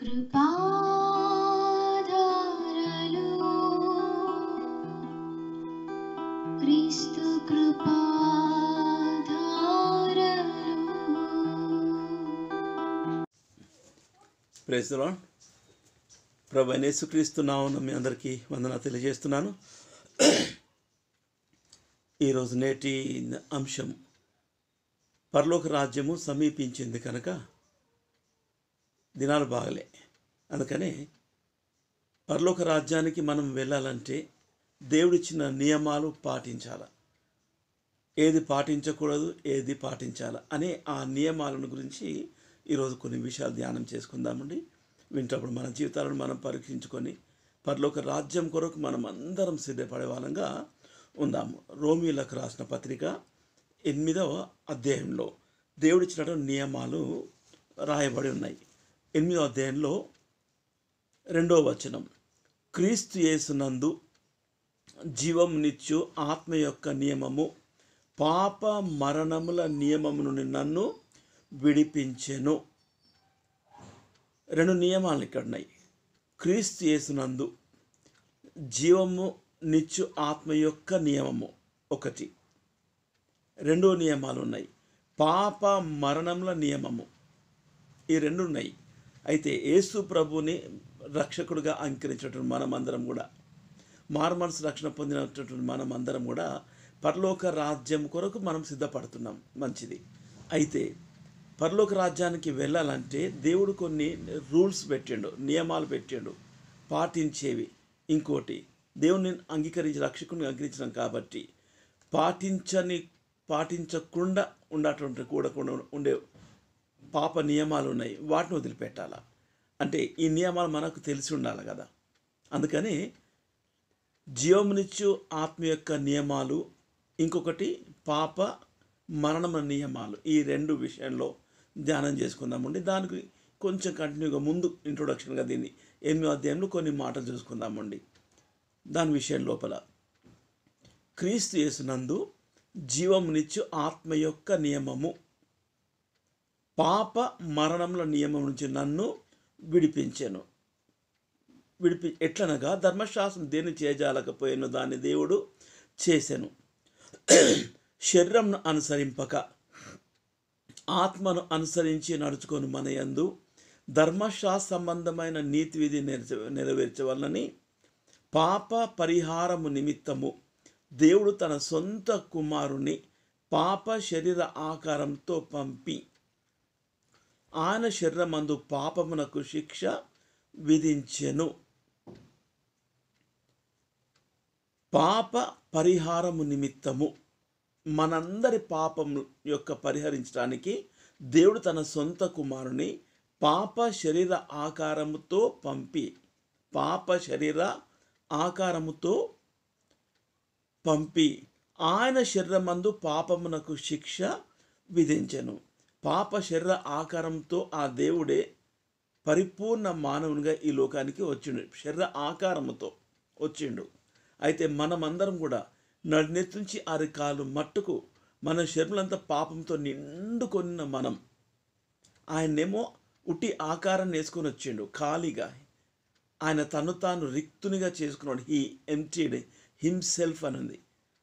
కృపాధారలు క్రీస్తు కృపాధారలు. Praise the lord. ప్రభు అయిన యేసుక్రీస్తు నామమున మీ అందరికీ వందనాలు తెలియజేస్తున్నాను. ఈరోజు నేటి అంశం, పరలోక రాజ్యము సమీపించింది కనుక దినాలు బాగలే. అందుకనే పరలోక రాజ్యానికి మనం వెళ్ళాలంటే దేవుడిచ్చిన నియమాలు పాటించాలి. ఏది పాటించకూడదు, ఏది పాటించాలి అనే ఆ నియమాలను గురించి ఈరోజు కొన్ని విషయాలు ధ్యానం చేసుకుందామండి. వింటప్పుడు మన జీవితాలను మనం పరీక్షించుకొని పరలోక రాజ్యం కొరకు మనం అందరం సిద్ధపడే వాళ్ళంగా ఉందాము. రోమీలకు రాసిన పత్రిక 8వ అధ్యాయంలో దేవుడిచ్చినటువంటి నియమాలు రాయబడి ఉన్నాయి. 8వ అధ్యాయంలో 2వ వచనం, క్రీస్తు యేసునందు జీవమునిచ్చు ఆత్మ యొక్క నియమము పాప మరణముల నియమము నుండి నన్ను విడిపించెను. 2 నియమాలు ఇక్కడ ఉన్నాయి. క్రీస్తు యేసునందు జీవము నిచ్చు ఆత్మ యొక్క నియమము ఒకటి, 2 నియమాలు ఉన్నాయి. పాప మరణముల నియమము, ఈ 2 ఉన్నాయి. అయితే యేసు ప్రభుని రక్షకుడిగా అంగీకరించినటువంటి మనమందరం కూడా, మారుమనసు రక్షణ పొందినటువంటి మనమందరం కూడా పరలోక రాజ్యం కొరకు మనం సిద్ధపడుతున్నాం. మంచిది. అయితే పరలోక రాజ్యానికి వెళ్ళాలంటే దేవుడు కొన్ని రూల్స్ పెట్టిండు, నియమాలు పెట్టిండు పాటించేవి. ఇంకోటి, దేవుని అంగీకరించి రక్షకుని అంగీకరించినాం కాబట్టి పాటించకుండా ఉండేటువంటి కూడకుండా ఉండే పాప నియమాలు ఉన్నాయి, వాటిని వదిలిపెట్టాలా. అంటే ఈ నియమాలు మనకు తెలిసి ఉండాలి కదా. అందుకని జీవమునిచ్చు ఆత్మ యొక్క నియమాలు, ఇంకొకటి పాప మరణమ నియమాలు, ఈ 2 విషయంలో ధ్యానం చేసుకుందామండి. దానికి కొంచెం కంటిన్యూగా ముందు ఇంట్రొడక్షన్గా దీన్ని 8వ అధ్యాయంలో కొన్ని మాటలు చూసుకుందామండి. దాని విషయం లోపల క్రీస్తు యేసునందు జీవమునిచ్చు ఆత్మ యొక్క నియమము పాప మరణముల నియమం నుంచి నన్ను విడిపించెను. ఎట్లనగా ధర్మశాస్త్రం దేన్ని చేయజాలకపోయాను దాన్ని దేవుడు చేసెను. శరీరంను అనుసరింపక ఆత్మను అనుసరించి నడుచుకొని మన యందు ధర్మశాస్త్ర సంబంధమైన నీతి విధి నెరవేర్చవలనని పాప పరిహారము నిమిత్తము దేవుడు తన సొంత కుమారుని పాప శరీర ఆకారంతో పంపి ఆయన శరీరమందు పాపమునకు శిక్ష విధించెను. పాప పరిహారము నిమిత్తము, మనందరి పాపం యొక్క పరిహరించడానికి దేవుడు తన సొంత కుమారుని పాప శరీర ఆకారముతో పంపి, పాప శరీర ఆకారముతో పంపి ఆయన శరీరమందు పాపమునకు శిక్ష విధించెను. పాప శరీర ఆకారంతో ఆ దేవుడే పరిపూర్ణ మానవునిగా ఈ లోకానికి వచ్చిండు, శరీర ఆకారముతో వచ్చిండు. అయితే మనమందరం కూడా నడినెత్తి నుంచి అరికాలు మట్టుకు మన శరీరంతా పాపంతో నిండుకొన్న మనం, ఆయన్నేమో ఉట్టి ఆకారాన్ని వేసుకొని వచ్చిండు ఖాళీగా. ఆయన తను తాను రిక్తునిగా చేసుకున్నాడు. హీ ఎంప్టీడ్ హిమ్సెల్ఫ్ అని ఉంది.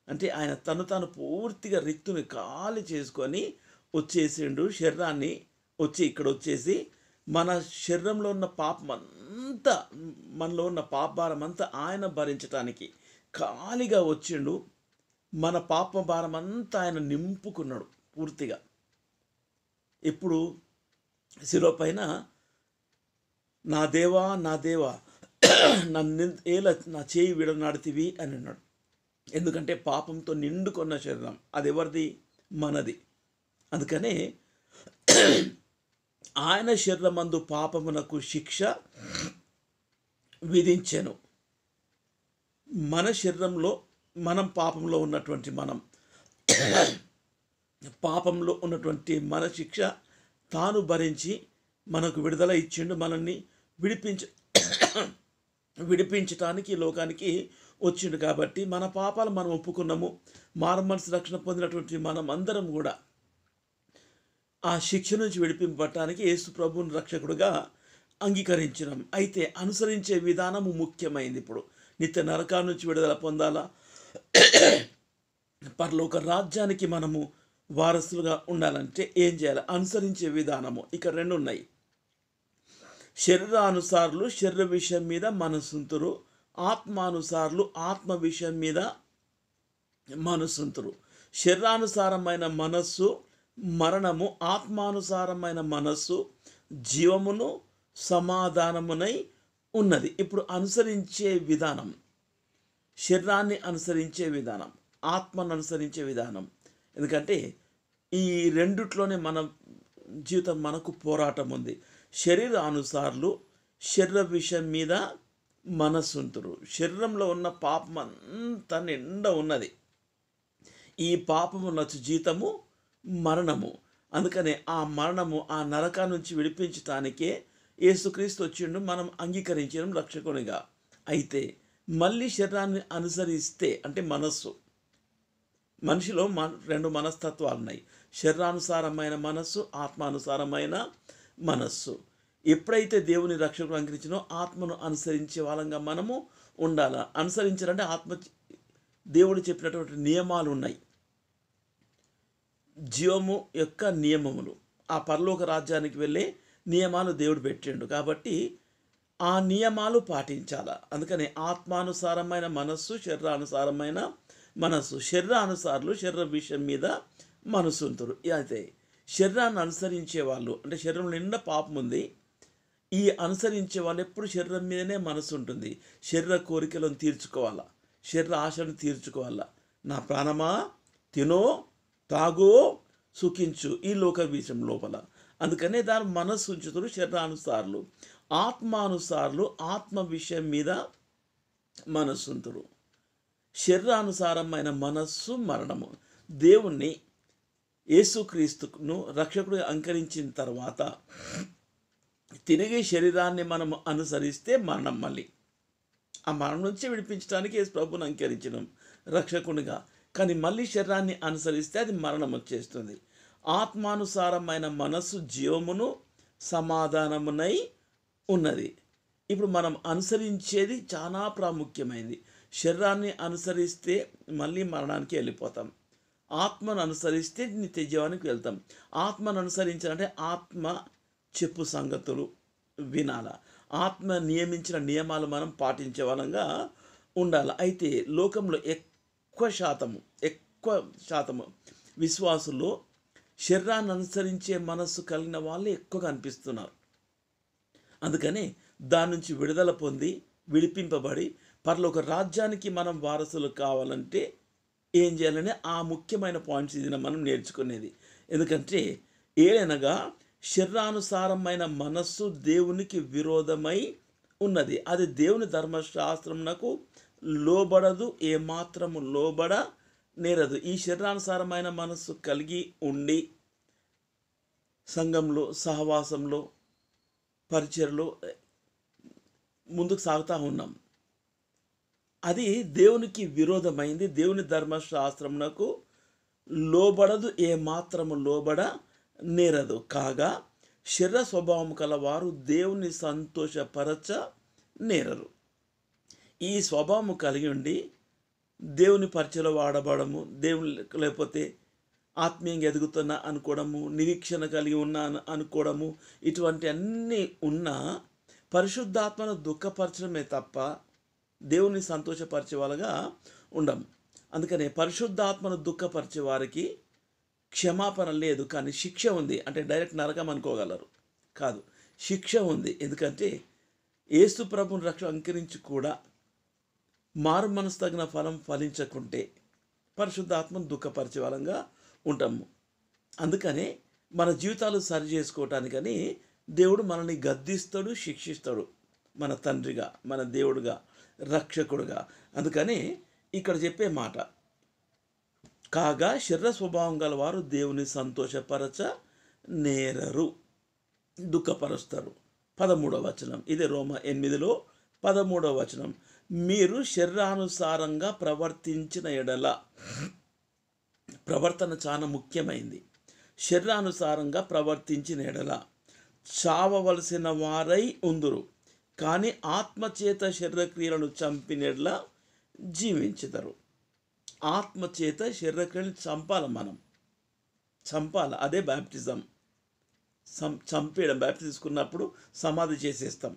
అంటే ఆయన తను తాను పూర్తిగా రిక్తుని ఖాళీ చేసుకొని వచ్చేసిండు. శరీరాన్ని ఇక్కడ వచ్చేసి మన శరీరంలో ఉన్న పాపం అంతా, మనలో ఉన్న పాప భారం అంతా ఆయన భరించటానికి ఖాళీగా వచ్చిండు. మన పాప భారం అంతా ఆయన నింపుకున్నాడు పూర్తిగా. ఇప్పుడు శిలువ పైన నా దేవా నా దేవా నన్ను ఏలా నా చేయి విడనాడితివి అని అన్నాడు. ఎందుకంటే పాపంతో నిండుకున్న శరీరం అది ఎవరిది? మనది. అందుకనే ఆయన శరీరమందు పాపమునకు శిక్ష విధించెను. మన శరీరంలో మనం పాపంలో ఉన్నటువంటి పాపంలో ఉన్నటువంటి మన శిక్ష తాను భరించి మనకు విడుదల ఇచ్చిండు. మనల్ని విడిపించటానికి లోకానికి వచ్చిండు. కాబట్టి మన పాపాలు మనం ఒప్పుకున్నాము. మారుమనసు రక్షణ పొందినటువంటి మనం అందరం కూడా ఆ శిక్ష నుంచి విడిపింపబడటానికి యేసు ప్రభువుని రక్షకుడుగా అంగీకరించినాం. అయితే అనుసరించే విధానము ముఖ్యమైంది. ఇప్పుడు నిత్య నరకా నుంచి విడుదల పొందాలా, పరలోక రాజ్యానికి మనము వారసులుగా ఉండాలంటే ఏం చేయాలి? అనుసరించే విధానము. ఇక్కడ రెండు ఉన్నాయి. శరీరానుసారులు శరీర విషయం మీద మనసుంతురు, ఆత్మానుసారులు ఆత్మ విషయం మీద మనసుంతురు. శరీరానుసారమైన మనస్సు మరణము, ఆత్మానుసారమైన మనస్సు జీవమును సమాధానమునై ఉన్నది. ఇప్పుడు అనుసరించే విధానం, శరీరాన్ని అనుసరించే విధానం, ఆత్మను అనుసరించే విధానం. ఎందుకంటే ఈ రెండిట్లోనే మన జీవితం, మనకు పోరాటం ఉంది. శరీరానుసారులు శరీర విషయం మీద మనసుంతురు. శరీరంలో ఉన్న పాపం అంతా నిండా ఉన్నది. ఈ పాపము నచ్చు జీతము మరణము. అందుకనే ఆ మరణము, ఆ నరకా నుంచి విడిపించటానికే యేసుక్రీస్తు వచ్చిండు, మనం అంగీకరించడం రక్షకునిగా. అయితే మళ్ళీ శరీరాన్ని అనుసరిస్తే అంటే మనస్సు, మనిషిలో రెండు మనస్తత్వాలు ఉన్నాయి. శరీరానుసారమైన మనస్సు, ఆత్మానుసారమైన మనస్సు. ఎప్పుడైతే దేవుని రక్షకుడు అంగీకరించినో ఆత్మను అనుసరించే వాళ్ళంగా మనము ఉండాలి. అనుసరించాలంటే దేవుడు చెప్పినటువంటి నియమాలు ఉన్నాయి, జీవము యొక్క నియమములు, ఆ పరలోక రాజ్యానికి వెళ్ళే నియమాలు దేవుడు పెట్టిండు. కాబట్టి ఆ నియమాలు పాటించాల. అందుకని ఆత్మానుసారమైన మనస్సు, శరీరానుసారమైన మనస్సు. శరీరానుసారులు శరీర విషయం మీద మనసుంతురు. అయితే శరీరాన్ని అనుసరించే వాళ్ళు అంటే శరీరం నిండా పాపం ఉంది. ఈ అనుసరించే వాళ్ళు ఎప్పుడు శరీరం మీదనే మనసు ఉంటుంది. శరీర కోరికలను తీర్చుకోవాలా, శరీర ఆశను తీర్చుకోవాలా. నా ప్రాణమా తినో తాగో సుఖించు ఈ లోక విషయం లోపల. అందుకనే దాని మనస్సు ఉంచుతారు శరీరానుసారులు. ఆత్మానుసారులు ఆత్మ విషయం మీద మనస్సుంతురు. శరీరానుసారమైన మనస్సు మరణము. దేవుణ్ణి యేసుక్రీస్తును రక్షకుడు అంకరించిన తర్వాత తిరిగి శరీరాన్ని మనం అనుసరిస్తే మరణం. మళ్ళీ ఆ మరణం నుంచి విడిపించడానికి యేసు ప్రభువును అంకరించడం రక్షకునిగా. కానీ మళ్ళీ శరీరాన్ని అనుసరిస్తే అది మరణం వచ్చేస్తుంది. ఆత్మానుసారమైన మనస్సు జీవమును సమాధానమునై ఉన్నది. ఇప్పుడు మనం అనుసరించేది చాలా ప్రాముఖ్యమైనది. శరీరాన్ని అనుసరిస్తే మళ్ళీ మరణానికి వెళ్ళిపోతాం. ఆత్మను అనుసరిస్తే నిత్య జీవానికి వెళ్తాం. ఆత్మను అనుసరించాలంటే ఆత్మ చెప్పు సంగతులు వినాల, ఆత్మ నియమించిన నియమాలు మనం పాటించే వాళ్ళంగా ఉండాలి. అయితే లోకంలో ఎక్కువ శాతము విశ్వాసుల్లో శరీరాన్ని అనుసరించే మనస్సు కలిగిన వాళ్ళు ఎక్కువగా అనిపిస్తున్నారు. అందుకని దాని నుంచి విడుదల పొంది విడిపింపబడి పరలోక రాజ్యానికి మనం వారసులు కావాలంటే ఏం చేయాలని ఆ ముఖ్యమైన పాయింట్స్ ఇది మనం నేర్చుకునేది. ఎందుకంటే ఏలనగా శరీరానుసారమైన మనస్సు దేవునికి విరోధమై ఉన్నది. అది దేవుని ధర్మశాస్త్రమునకు లోబడదు, ఏమాత్రము లోబడ నేరదు. ఈ శరీరానుసారమైన మనస్సు కలిగి ఉండి సంఘంలో, సహవాసంలో, పరిచర్లో ముందుకు సాగుతూ ఉన్నాం. అది దేవునికి విరోధమైంది. దేవుని ధర్మశాస్త్రమునకు లోబడదు, ఏమాత్రము లోబడ నేరదు. కాగా శరీర స్వభావం కలవారు దేవుని సంతోషపరచ నేరరు. ఈ స్వభావం కలిగి ఉండి దేవుని పరిచయలో వాడబడము, దేవుని లేకపోతే ఆత్మీయంగా ఎదుగుతున్నా అనుకోవడము, నిరీక్షణ కలిగి ఉన్నా అనుకోవడము, ఇటువంటి అన్నీ ఉన్న పరిశుద్ధాత్మను దుఃఖపరచడమే తప్ప దేవుని సంతోషపరిచే వాళ్ళగా ఉండము. అందుకనే పరిశుద్ధాత్మను దుఃఖపరిచే వారికి క్షమాపణ లేదు, కానీ శిక్ష ఉంది. అంటే డైరెక్ట్ నరకం అనుకోగలరు కాదు, శిక్ష ఉంది. ఎందుకంటే యేసు ప్రభుని రక్షణ అంకరించి కూడా మారు మనసు తగిన ఫలం ఫలించకుంటే పరిశుద్ధాత్మను దుఃఖపరిచే వాళ్ళంగా ఉంటాము. అందుకనే మన జీవితాలు సరి చేసుకోవటానికని దేవుడు మనల్ని గద్దిస్తాడు, శిక్షిస్తాడు, మన తండ్రిగా, మన దేవుడుగా, రక్షకుడుగా. అందుకని ఇక్కడ చెప్పే మాట, కాగా శరీర స్వభావం గలవారు దేవుని సంతోషపరచ నేరరు, దుఃఖపరుస్తారు. 13వ వచనం, ఇదే రోమ 8లో 13వ వచనం, మీరు శరీరానుసారంగా ప్రవర్తించిన ఎడల. ప్రవర్తన చాలా ముఖ్యమైంది. శరీరానుసారంగా ప్రవర్తించిన ఎడల చావవలసిన వారై ఉందురు, కానీ ఆత్మచేత శరీరక్రియలను చంపినట్లా జీవించుతారు. ఆత్మచేత శరీరక్రియలను చంపాలి. అదే బ్యాప్టిజం. చంపేయడం. బ్యాప్టిజం తీసుకున్నప్పుడు సమాధి చేసేస్తాం.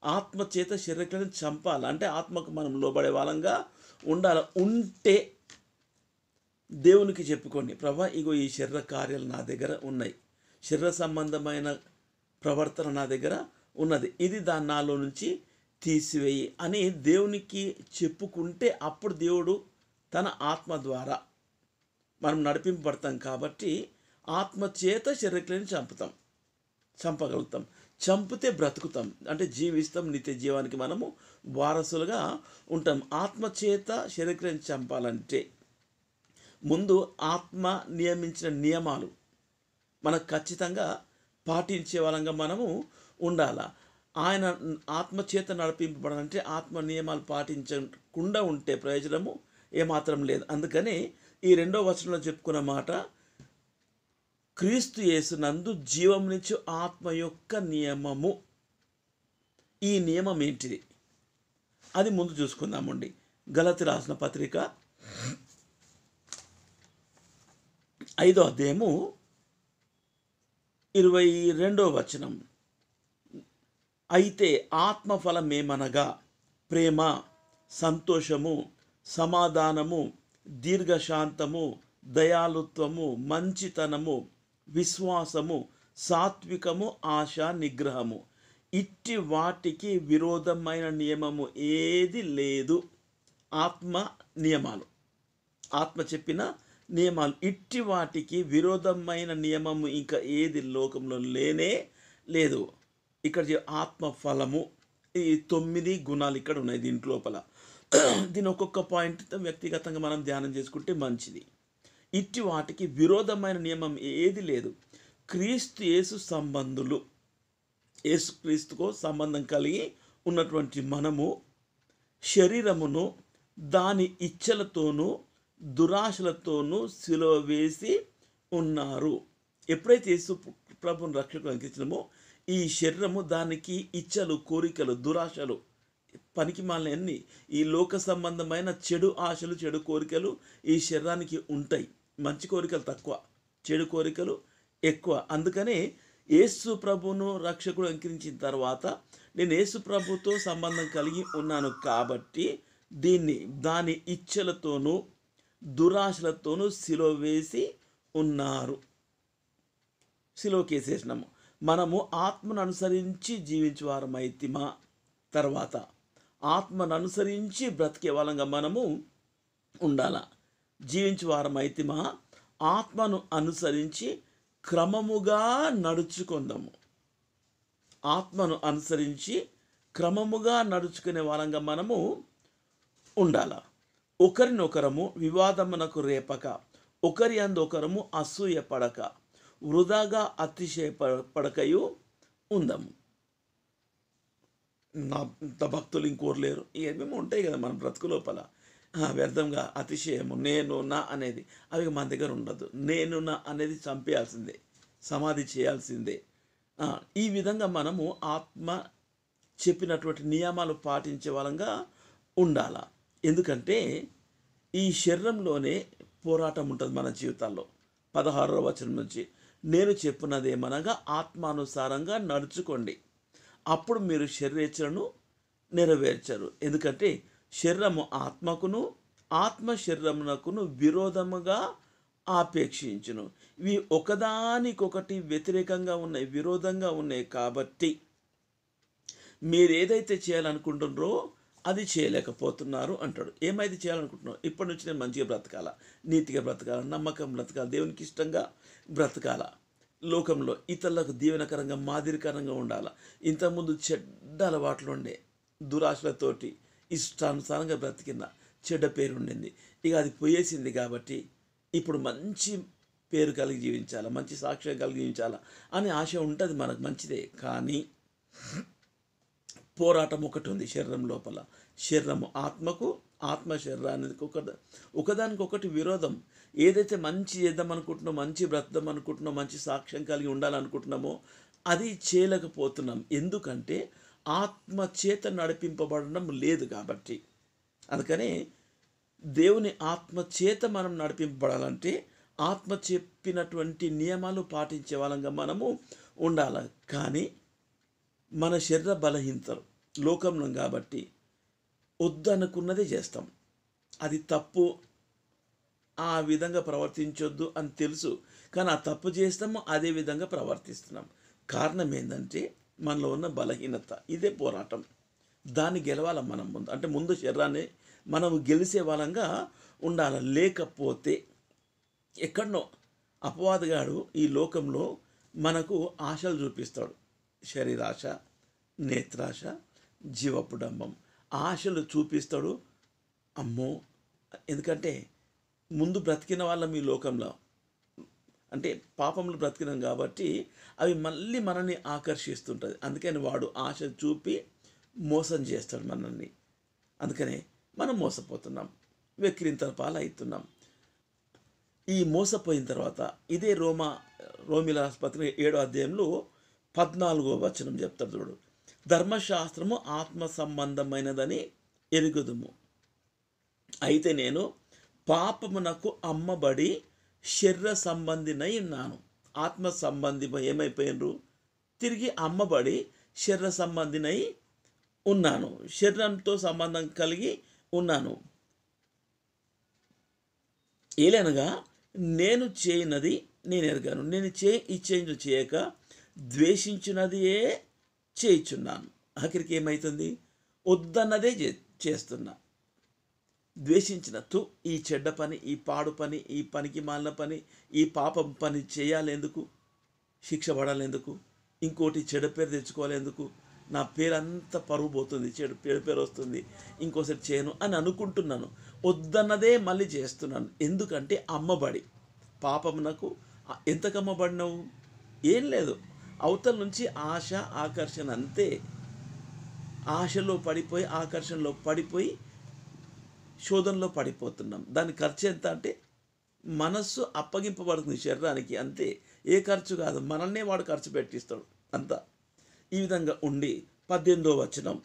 ఆత్మచేత శరీరక్రియలను చంపాలి అంటే ఆత్మకు మనం లోబడే వాళ్ళంగా ఉండాలి. ఉంటే దేవునికి చెప్పుకోండి, ప్రభా ఇగో ఈ శరీర కార్యాలు నా దగ్గర ఉన్నాయి, శరీర సంబంధమైన ప్రవర్తన నా దగ్గర ఉన్నది, ఇది దాన్ని నాలో నుంచి తీసివేయి అని దేవునికి చెప్పుకుంటే అప్పుడు దేవుడు తన ఆత్మ ద్వారా మనం నడిపింపబడతాం. కాబట్టి ఆత్మ చేత శరీరక్రియలను చంపగలుగుతాం. చంపితే బ్రతుకుతాం, అంటే జీవిస్తాం, నిత్య జీవానికి మనము వారసులుగా ఉంటాం. ఆత్మ చేత శరీరక్రియలను చంపాలంటే ముందు ఆత్మ నియమించిన నియమాలు మనకు ఖచ్చితంగా పాటించే వాళ్ళంగా మనము ఉండాలా. ఆయన ఆత్మచేత నడిపింపబడాలంటే ఆత్మ నియమాలు పాటించకుండా ఉంటే ప్రయోజనము ఏమాత్రం లేదు. అందుకని ఈ 2వ వచనంలో చెప్పుకున్న మాట, క్రీస్తు యేసునందు జీవమునిచ్చు ఆత్మ యొక్క నియమము. ఈ నియమం ఏంటిది అది ముందు చూసుకుందామండి. గలతీ రాసిన పత్రిక 5వ అధ్యాయము 22వ వచనం. అయితే ఆత్మఫలమేమనగా ప్రేమ, సంతోషము, సమాధానము, దీర్ఘశాంతము, దయాళుత్వము, మంచితనము, విశ్వాసము, సాత్వికము, ఆశ నిగ్రహము. ఇట్టి వాటికి విరోధమైన నియమము ఏది లేదు. ఆత్మ నియమాలు, ఆత్మ చెప్పిన నియమాలు, ఇట్టి వాటికి విరోధమైన నియమము ఇంకా ఏది లోకంలో లేనే లేదు. ఇక్కడ ఆత్మ ఫలము, ఈ 9 గుణాలు ఇక్కడ ఉన్నాయి దీని లోపల. దీని ఒక్కొక్క పాయింట్ వ్యక్తిగతంగా మనం ధ్యానం చేసుకుంటే మంచిది. ఇట్టి వాటికి విరోధమైన నియమం ఏది లేదు. క్రీస్తు యేసు సంబంధులు, యేసుక్రీస్తుకో సంబంధం కలిగి ఉన్నటువంటి మనము శరీరమును దాని ఇచ్చలతోనూ దురాశలతోనూ సిలువ వేసి ఉన్నారు. ఎప్పుడైతే యేసు ప్రభుని రక్షకుడు అంకించినమో ఈ శరీరము దానికి ఇచ్చలు, కోరికలు, దురాశలు, పనికిమాలినవన్నీ, ఈ లోక సంబంధమైన చెడు ఆశలు, చెడు కోరికలు ఈ శరీరానికి ఉంటాయి. మంచి కోరికలు తక్కువ, చెడు కోరికలు ఎక్కువ. అందుకనే యేసు ప్రభును రక్షకుడు అంకించిన తర్వాత నేను యేసు ప్రభుతో సంబంధం కలిగి ఉన్నాను కాబట్టి దీన్ని దాని ఇచ్చలతోనూ దురాశలతోనూ సిలువ వేసి ఉన్నారు. సిలువకేసేసినాము. మనము ఆత్మను అనుసరించి జీవించేవారమైతిమా, తర్వాత ఆత్మను అనుసరించి బ్రతికే వాళ్ళంగా మనము ఉండాల. జీవించేవారమైతిమా, ఆత్మను అనుసరించి క్రమముగా నడుచుకుందాము. ఆత్మను అనుసరించి క్రమముగా నడుచుకునే వాళ్ళంగా మనము ఉండాల. ఒకరినొకరము వివాదమునకు రేపక, ఒకరి అందు ఒకరము అసూయ పడక, వృధాగా అతిశయపడకయు ఉందము. ఇంత భక్తులు ఇంకోరు లేరు, ఏమేమి ఉంటాయి కదా మన బ్రతుకు లోపల. వ్యర్థంగా అతిశయము, నేను నా అనేది అవి మన దగ్గర ఉండదు. నేను నా అనేది చంపేయాల్సిందే, సమాధి చేయాల్సిందే. ఈ విధంగా మనము ఆత్మ చెప్పినటువంటి నియమాలు పాటించే వాళ్ళంగా ఉండాల. ఎందుకంటే ఈ శరీరంలోనే పోరాటం ఉంటుంది మన జీవితాల్లో. 16వ వచనం నుంచి, నేను చెప్పినదేమనగా ఆత్మానుసారంగా నడుచుకోండి, అప్పుడు మీరు శరీరేచ్ఛలను నెరవేర్చరు. ఎందుకంటే శరీరము ఆత్మకును, ఆత్మ శరీరమునకును విరోధముగా ఆపేక్షించును. ఇవి ఒకదానికొకటి వ్యతిరేకంగా ఉన్నాయి, విరోధంగా ఉన్నాయి. కాబట్టి మీరు ఏదైతే చేయాలనుకుంటున్నారో అది చేయలేకపోతున్నారు అంటాడు. ఏమైతే చేయాలనుకుంటున్నావు? ఇప్పటి నుంచి నేను మంచిగా బ్రతకాల, నీతిగా బ్రతకాల, నమ్మకం బ్రతకాల, దేవునికి ఇష్టంగా బ్రతకాల, లోకంలో ఇతరులకు దీవెనకరంగా మాదిరికరంగా ఉండాలి. ఇంతకుముందు చెడ్డ అలవాట్లు ఉండే, దురాశలతోటి ఇష్టానుసారంగా బ్రతికిన చెడ్డ పేరు ఉండింది. ఇక అది పోయేసింది. కాబట్టి ఇప్పుడు మంచి పేరు కలిగి జీవించాలా, మంచి సాక్ష్యం కలిగి జీవించాలా అనే ఆశ ఉంటుంది మనకు, మంచిదే. కానీ పోరాటం ఒకటి ఉంది శరీరం లోపల. శరీరము ఆత్మకు, ఆత్మ శరీరానికి ఒకదానికొకటి విరోధం. ఏదైతే మంచి చేద్దాం అనుకుంటున్నామో, మంచి బ్రతుకుదాం అనుకుంటున్నామో, మంచి సాక్ష్యం కలిగి ఉండాలనుకుంటున్నామో అది చేయలేకపోతున్నాం. ఎందుకంటే ఆత్మ చేత నడిపింపబడడం లేదు కాబట్టి. అందుకని దేవుని ఆత్మ చేత మనం నడిపింపబడాలంటే ఆత్మ చెప్పినటువంటి నియమాలు పాటించే వాళ్ళంగా మనము ఉండాలి. కానీ మన శరీర బలహీనతలు లోకంలో కాబట్టి వద్దనుకున్నదే చేస్తాం. అది తప్పు, ఆ విధంగా ప్రవర్తించొద్దు అని తెలుసు, కానీ ఆ తప్పు చేస్తాము, అదే విధంగా ప్రవర్తిస్తున్నాం. కారణం ఏంటంటే మనలో ఉన్న బలహీనత. ఇదే పోరాటం. దాన్ని గెలవాలి మనం ముందు. అంటే ముందు శరీరాన్ని మనం గెలిచే వాళ్ళంగా ఉండాలి. లేకపోతే ఎక్కడనో అపవాదిగాడు ఈ లోకంలో మనకు ఆశలు చూపిస్తాడు. శరీరాశ, నేత్రాశ, జీవపుడంబం ఆశలు చూపిస్తాడు. అమ్మో, ఎందుకంటే ముందు బ్రతికిన వాళ్ళం ఈ లోకంలో, అంటే పాపంలో బ్రతికినాం కాబట్టి అవి మళ్ళీ మనల్ని ఆకర్షిస్తుంటుంది. అందుకని వాడు ఆశ చూపి మోసం చేస్తాడు మనల్ని. అందుకనే మనం మోసపోతున్నాం, వెక్కిరింతల పాలు అవుతున్నాం. ఈ మోసపోయిన తర్వాత ఇదే రోమిల ఆసుపత్రి 7వ అధ్యాయంలో 14వ వచనం చెప్తాడు చూడు. ధర్మశాస్త్రము ఆత్మ సంబంధమైనదని ఎరుగుదుము, అయితే నేను పాపమునకు అమ్మబడి శరీర సంబంధినై ఉన్నాను. ఆత్మ సంబంధి ఏమైపోయినరు? తిరిగి అమ్మబడి శరీర సంబంధినై ఉన్నాను, శరీరంతో సంబంధం కలిగి ఉన్నాను. ఏలనగా నేను చేయనది నేను ఎరగాను, నేను ఇచ్చేందు చేయక ద్వేషించినదియే చేయుచున్నాను. ఆఖరికి ఏమవుతుంది? వద్దన్నదే చేస్తున్నా. ద్వేషించిన ఈ చెడ్డ పని, ఈ పాడు పని, ఈ పనికి మాలిన పని, ఈ పాపం పని చేయాలెందుకు? శిక్ష పడాలెందుకు? ఇంకోటి చెడ్డ పేరు తెచ్చుకోవాలెందుకు? నా పేరంతా పరువు పోతుంది, పేరు వస్తుంది, ఇంకోసారి చేయను అని అనుకుంటున్నాను. వద్దన్నదే మళ్ళీ చేస్తున్నాను. ఎందుకంటే అమ్మబడి పాపమునకు. ఎంతకు అమ్మబడినావు? ఏం లేదు, అవతల నుంచి ఆశ, ఆకర్షణ, అంతే. ఆశలో పడిపోయి, ఆకర్షణలో పడిపోయి, శోధనలో పడిపోతున్నాం. దాని ఖర్చు ఎంత అంటే మనస్సు అప్పగింపబడుతుంది శరీరానికి, అంతే. ఏ ఖర్చు కాదు, మనల్నే వాడు ఖర్చు పెట్టిస్తాడు అంతా. ఈ విధంగా ఉండి 18వ వచనం,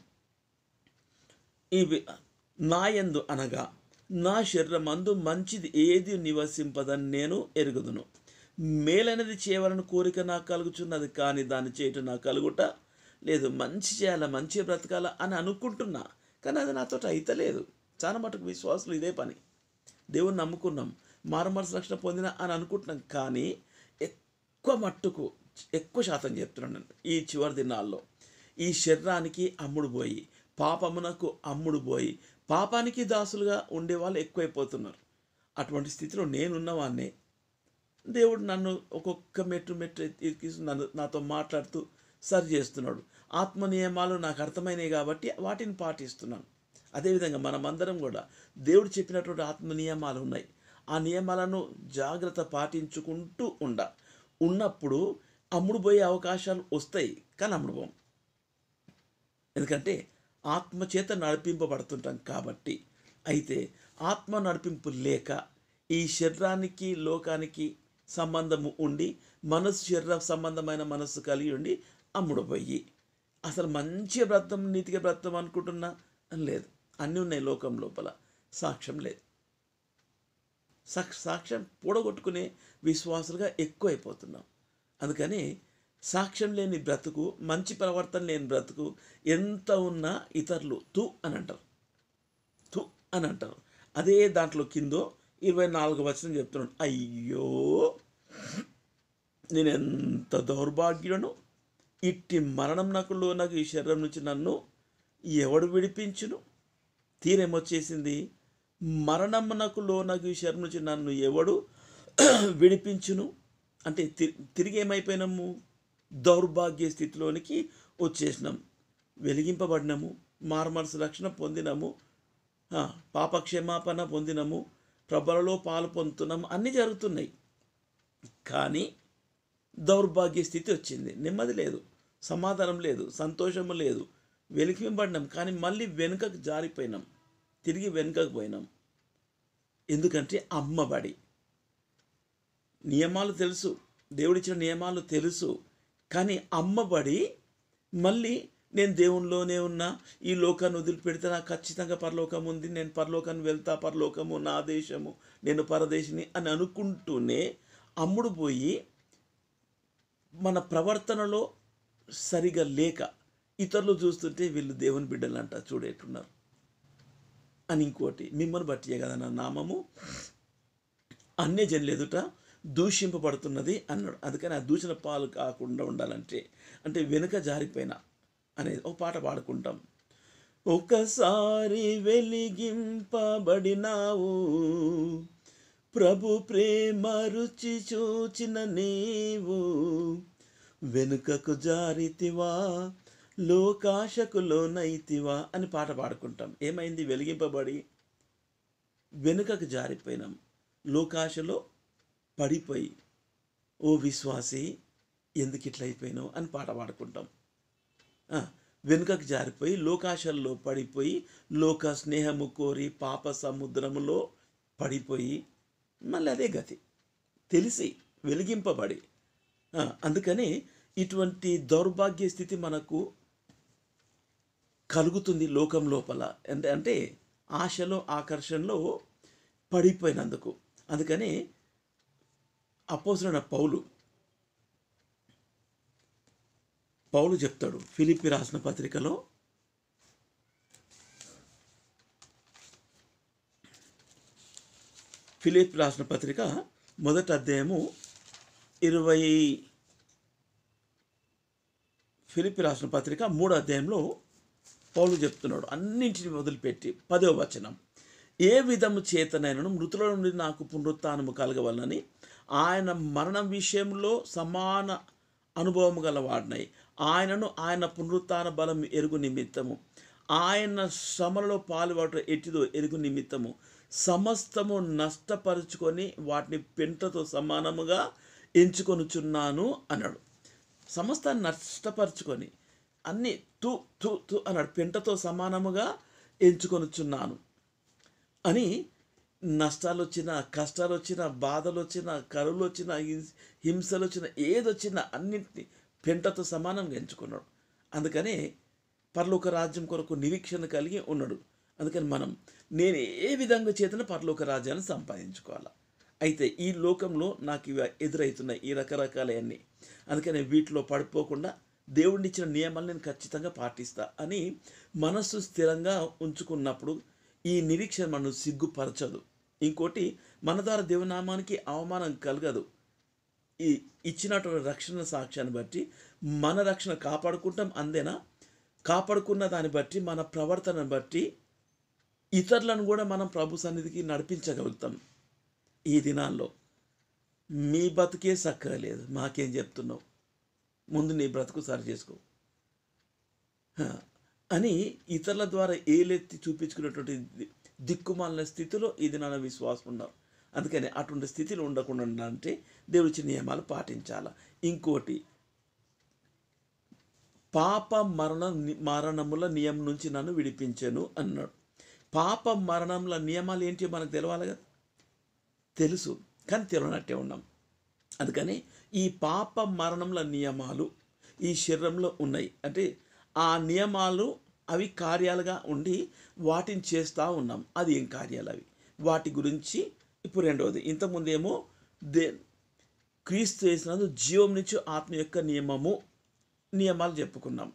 నాయందు అనగా నా శరీరమందు మంచిది ఏది నివసింపదని నేను ఎరుగుదును. మేలైనది చేయవలని కోరిక నాకు కలుగుచున్నది, కానీ దాన్ని చేయటం నాకు కలుగుట లేదు. మంచి చేయాలా, మంచిగా బ్రతకాలా అని అనుకుంటున్నా, కానీ అది నాతో అయితలేదు. చాలా మటుకు విశ్వాసులు ఇదే పని. దేవుని నమ్ముకున్నాం, మారుమనసు రక్షణ పొందిన అని అనుకుంటున్నాం, కానీ ఎక్కువ శాతం చెప్తున్నాను, ఈ చివరి దినాల్లో ఈ శరీరానికి అమ్ముడు పోయి, పాపమునకు అమ్ముడు పోయి, పాపానికి దాసులుగా ఉండేవాళ్ళు ఎక్కువైపోతున్నారు. అటువంటి స్థితిలో నేనున్నవాన్నే దేవుడు నన్ను ఒక్కొక్క మెట్టు నాతో మాట్లాడుతూ సరి చేస్తున్నాడు. ఆత్మ నియమాలు నాకు అర్థమైనవి కాబట్టి వాటిని పాటిస్తున్నాను. అదేవిధంగా మనమందరం కూడా దేవుడు చెప్పినటువంటి ఆత్మ నియమాలు ఉన్నాయి. ఆ నియమాలను జాగ్రత్త పాటించుకుంటూ ఉన్నప్పుడు అమ్ముడు పోయే అవకాశాలు వస్తాయి, కానీ అమ్ముడు పోం. ఎందుకంటే ఆత్మ చేత నడిపింపబడుతుంటాం కాబట్టి. అయితే ఆత్మ నడిపింపు లేక ఈ శరీరానికి, లోకానికి సంబంధము ఉండి, మనసు శరీర సంబంధమైన మనస్సు కలిగి ఉండి అమ్ముడు పోయి అసలు మంచిగా బ్రతం, నీతిగా బ్రతం అనుకుంటున్నా లేదు. అన్నీ ఉన్నాయి లోకం లోపల, సాక్ష్యం లేదు. సాక్ష్యం పూడగొట్టుకునే విశ్వాసులుగా ఎక్కువైపోతున్నాం. అందుకని సాక్ష్యం లేని బ్రతుకు, మంచి ప్రవర్తన లేని బ్రతుకు ఎంత ఉన్నా ఇతరులు తు అని అంటారు. అదే దాంట్లో కిందో 24వ వచనం చెప్తున్నాడు, అయ్యో నేను ఎంత దౌర్భాగ్యులను, ఇట్టి మరణం నాకు ఈ శరీరం నుంచి నన్ను ఎవడు విడిపించును? తీరేమొచ్చేసింది, మరణమునకు లోనగు ఈ శరీరం నుంచి నన్ను ఎవడు విడిపించును అంటే తిరిగి ఏమైపోయినాము? దౌర్భాగ్య స్థితిలోనికి వచ్చేసినాం. వెలిగింపబడినాము, మారుమనసు రక్షణ పొందినాము, పాపక్షమాపణ పొందినాము, ప్రభలలో పాలు పొందుతున్నాము, అన్నీ జరుగుతున్నాయి. కానీ దౌర్భాగ్య స్థితి వచ్చింది. నెమ్మది లేదు, సమాధానం లేదు, సంతోషము లేదు. వెలిగింపబడినాం, కానీ మళ్ళీ వెనుకకు జారిపోయినాం, తిరిగి వెనుకకు పోయినాం. ఎందుకంటే అమ్మబడి. నియమాలు తెలుసు, దేవుడిచ్చిన నియమాలు తెలుసు, కానీ అమ్మబడి మళ్ళీ నేను దేవునిలోనే ఉన్నా, ఈ లోకాన్ని వదిలిపెడితే నాకు ఖచ్చితంగా పరలోకం ఉంది, నేను పరలోకాన్ని వెళ్తా, పరలోకము నా దేశము, నేను పరదేశిని అని అనుకుంటూనే అమ్ముడు పోయి మన ప్రవర్తనలో సరిగా లేక ఇతరులు చూస్తుంటే వీళ్ళు దేవుని బిడ్డలంట చూడేట్టున్నారు అని. ఇంకోటి, మిమ్మల్ని బట్టియే కదా నా నామము అన్యజనుల ఎదుట దూషింపబడుతున్నది అన్నాడు. అందుకని ఆ దూషణ పాలు కాకుండా ఉండాలంటే అంటే వెనుక జారిపోయిన అనేది ఒక పాట పాడుకుంటాం. ఒకసారి వెలిగింపబడినావు, ప్రభు ప్రేమ రుచి చూచిన నీవు, వెనుకకు జారితివా, లోకాశకు లోనైతివా అని పాట పాడుకుంటాం. ఏమైంది? వెలిగింపబడి వెనుకకు జారిపోయినాం, లోకాశలో పడిపోయి, ఓ విశ్వాసి ఎందుకు ఇట్లా అయిపోయినావు అని పాట పాడుకుంటాం. వెనుకకు జారిపోయి లోకాశల్లో పడిపోయి, లోక స్నేహము కోరి పాప సముద్రములో పడిపోయి మళ్ళీ అదే గతి తెలిసి వెలిగింపబడి. అందుకని ఇటువంటి దౌర్భాగ్య స్థితి మనకు కలుగుతుంది లోకం లోపల. అంటే ఆశలో ఆకర్షణలో పడిపోయినందుకు. అందుకని అపోస్తలుడైన పౌలు చెప్తాడు ఫిలిప్పీ రాసిన పత్రికలో, ఫిలిప్పీ రాసిన పత్రిక 1వ అధ్యాయము 20, ఫిలిప్పీ రాసిన పత్రిక 3వ అధ్యాయంలో పౌలు చెప్తున్నాడు, అన్నింటిని వదిలిపెట్టి 10వ వచనం, ఏ విధము చేతనైనను మృతుల నుండి నాకు పునరుత్థానము కలగవలనని ఆయన మరణం విషయంలో సమాన అనుభవము గలవాడినై, ఆయనను ఆయన పునరుత్థాన బలం ఎరుగు నిమిత్తము, ఆయన శ్రమలలో పాలుపడట ఎట్టిదో ఎరుగు నిమిత్తము సమస్తము నష్టపరుచుకొని వాటిని పెంటతో సమానముగా ఎంచుకొనుచున్నాను అన్నాడు. సమస్తాన్ని నష్టపరుచుకొని అన్నీ తూ తూ తూ అన్నాడు, పెంటతో సమానముగా ఎంచుకొనుచున్నాను అని. నష్టాలు వచ్చినా, కష్టాలు వచ్చినా, బాధలు వచ్చినా, కరువులు వచ్చినా, హింసలు వచ్చినా, ఏదొచ్చినా అన్నింటినీ పెంటతో సమానంగా ఎంచుకున్నాడు. అందుకనే పరలోక రాజ్యం కొరకు నిరీక్షణ కలిగి ఉన్నాడు. అందుకని నేను ఏ విధంగా చేతన పరలోక రాజ్యాన్ని సంపాదించుకోవాలా. అయితే ఈ లోకంలో నాకు ఇవి ఎదురవుతున్నాయి, ఈ రకరకాలన్నీ. అందుకని వీటిలో పడిపోకుండా దేవుడినిచ్చిన నియమాలు నేను ఖచ్చితంగా పాటిస్తా అని మనస్సు స్థిరంగా ఉంచుకున్నప్పుడు ఈ నిరీక్షణ మనం సిగ్గుపరచదు. ఇంకోటి, మన ద్వారా దేవునామానికి అవమానం కలగదు. ఈ ఇచ్చినటువంటి రక్షణ సాక్ష్యాన్ని బట్టి మన రక్షణ కాపాడుకుంటాం. అందేనా? కాపాడుకున్న దాన్ని బట్టి మన ప్రవర్తనను బట్టి ఇతరులను కూడా మనం ప్రభు సన్నిధికి నడిపించగలుగుతాం. ఈ దినాల్లో మీ బతుకే చక్కగా లేదు, మాకేం చెప్తున్నావు, ముందు నీ బ్రతుకు సరి చేసుకో అని ఇతరుల ద్వారా ఏలెత్తి చూపించుకునేటువంటి దిక్కుమాలిన స్థితిలో ఈ దినాన విశ్వాసం ఉన్నారు. అందుకని అటువంటి స్థితిలో ఉండకుండా ఉండాలంటే దేవుడి నియమాలు పాటించాలి. ఇంకోటి, పాప మరణముల నియమం నుంచి నన్ను విడిపించాను అన్నాడు. పాప మరణముల నియమాలు ఏంటి మనకు తెలవాలి కదా, తెలుసు కానీ తెలియనట్టే ఉన్నాం. అందుకని ఈ పాప మరణముల నియమాలు ఈ శరీరంలో ఉన్నాయి. అంటే ఆ నియమాలు అవి కార్యాలుగా ఉండి వాటిని చేస్తూ ఉన్నాం. అది ఏం కార్యాలు అవి, వాటి గురించి ఇప్పుడు రెండవది. ఇంతకుముందేమో క్రీస్తు చేసినందు జీవం నుంచి ఆత్మ యొక్క నియమాలు చెప్పుకున్నాం.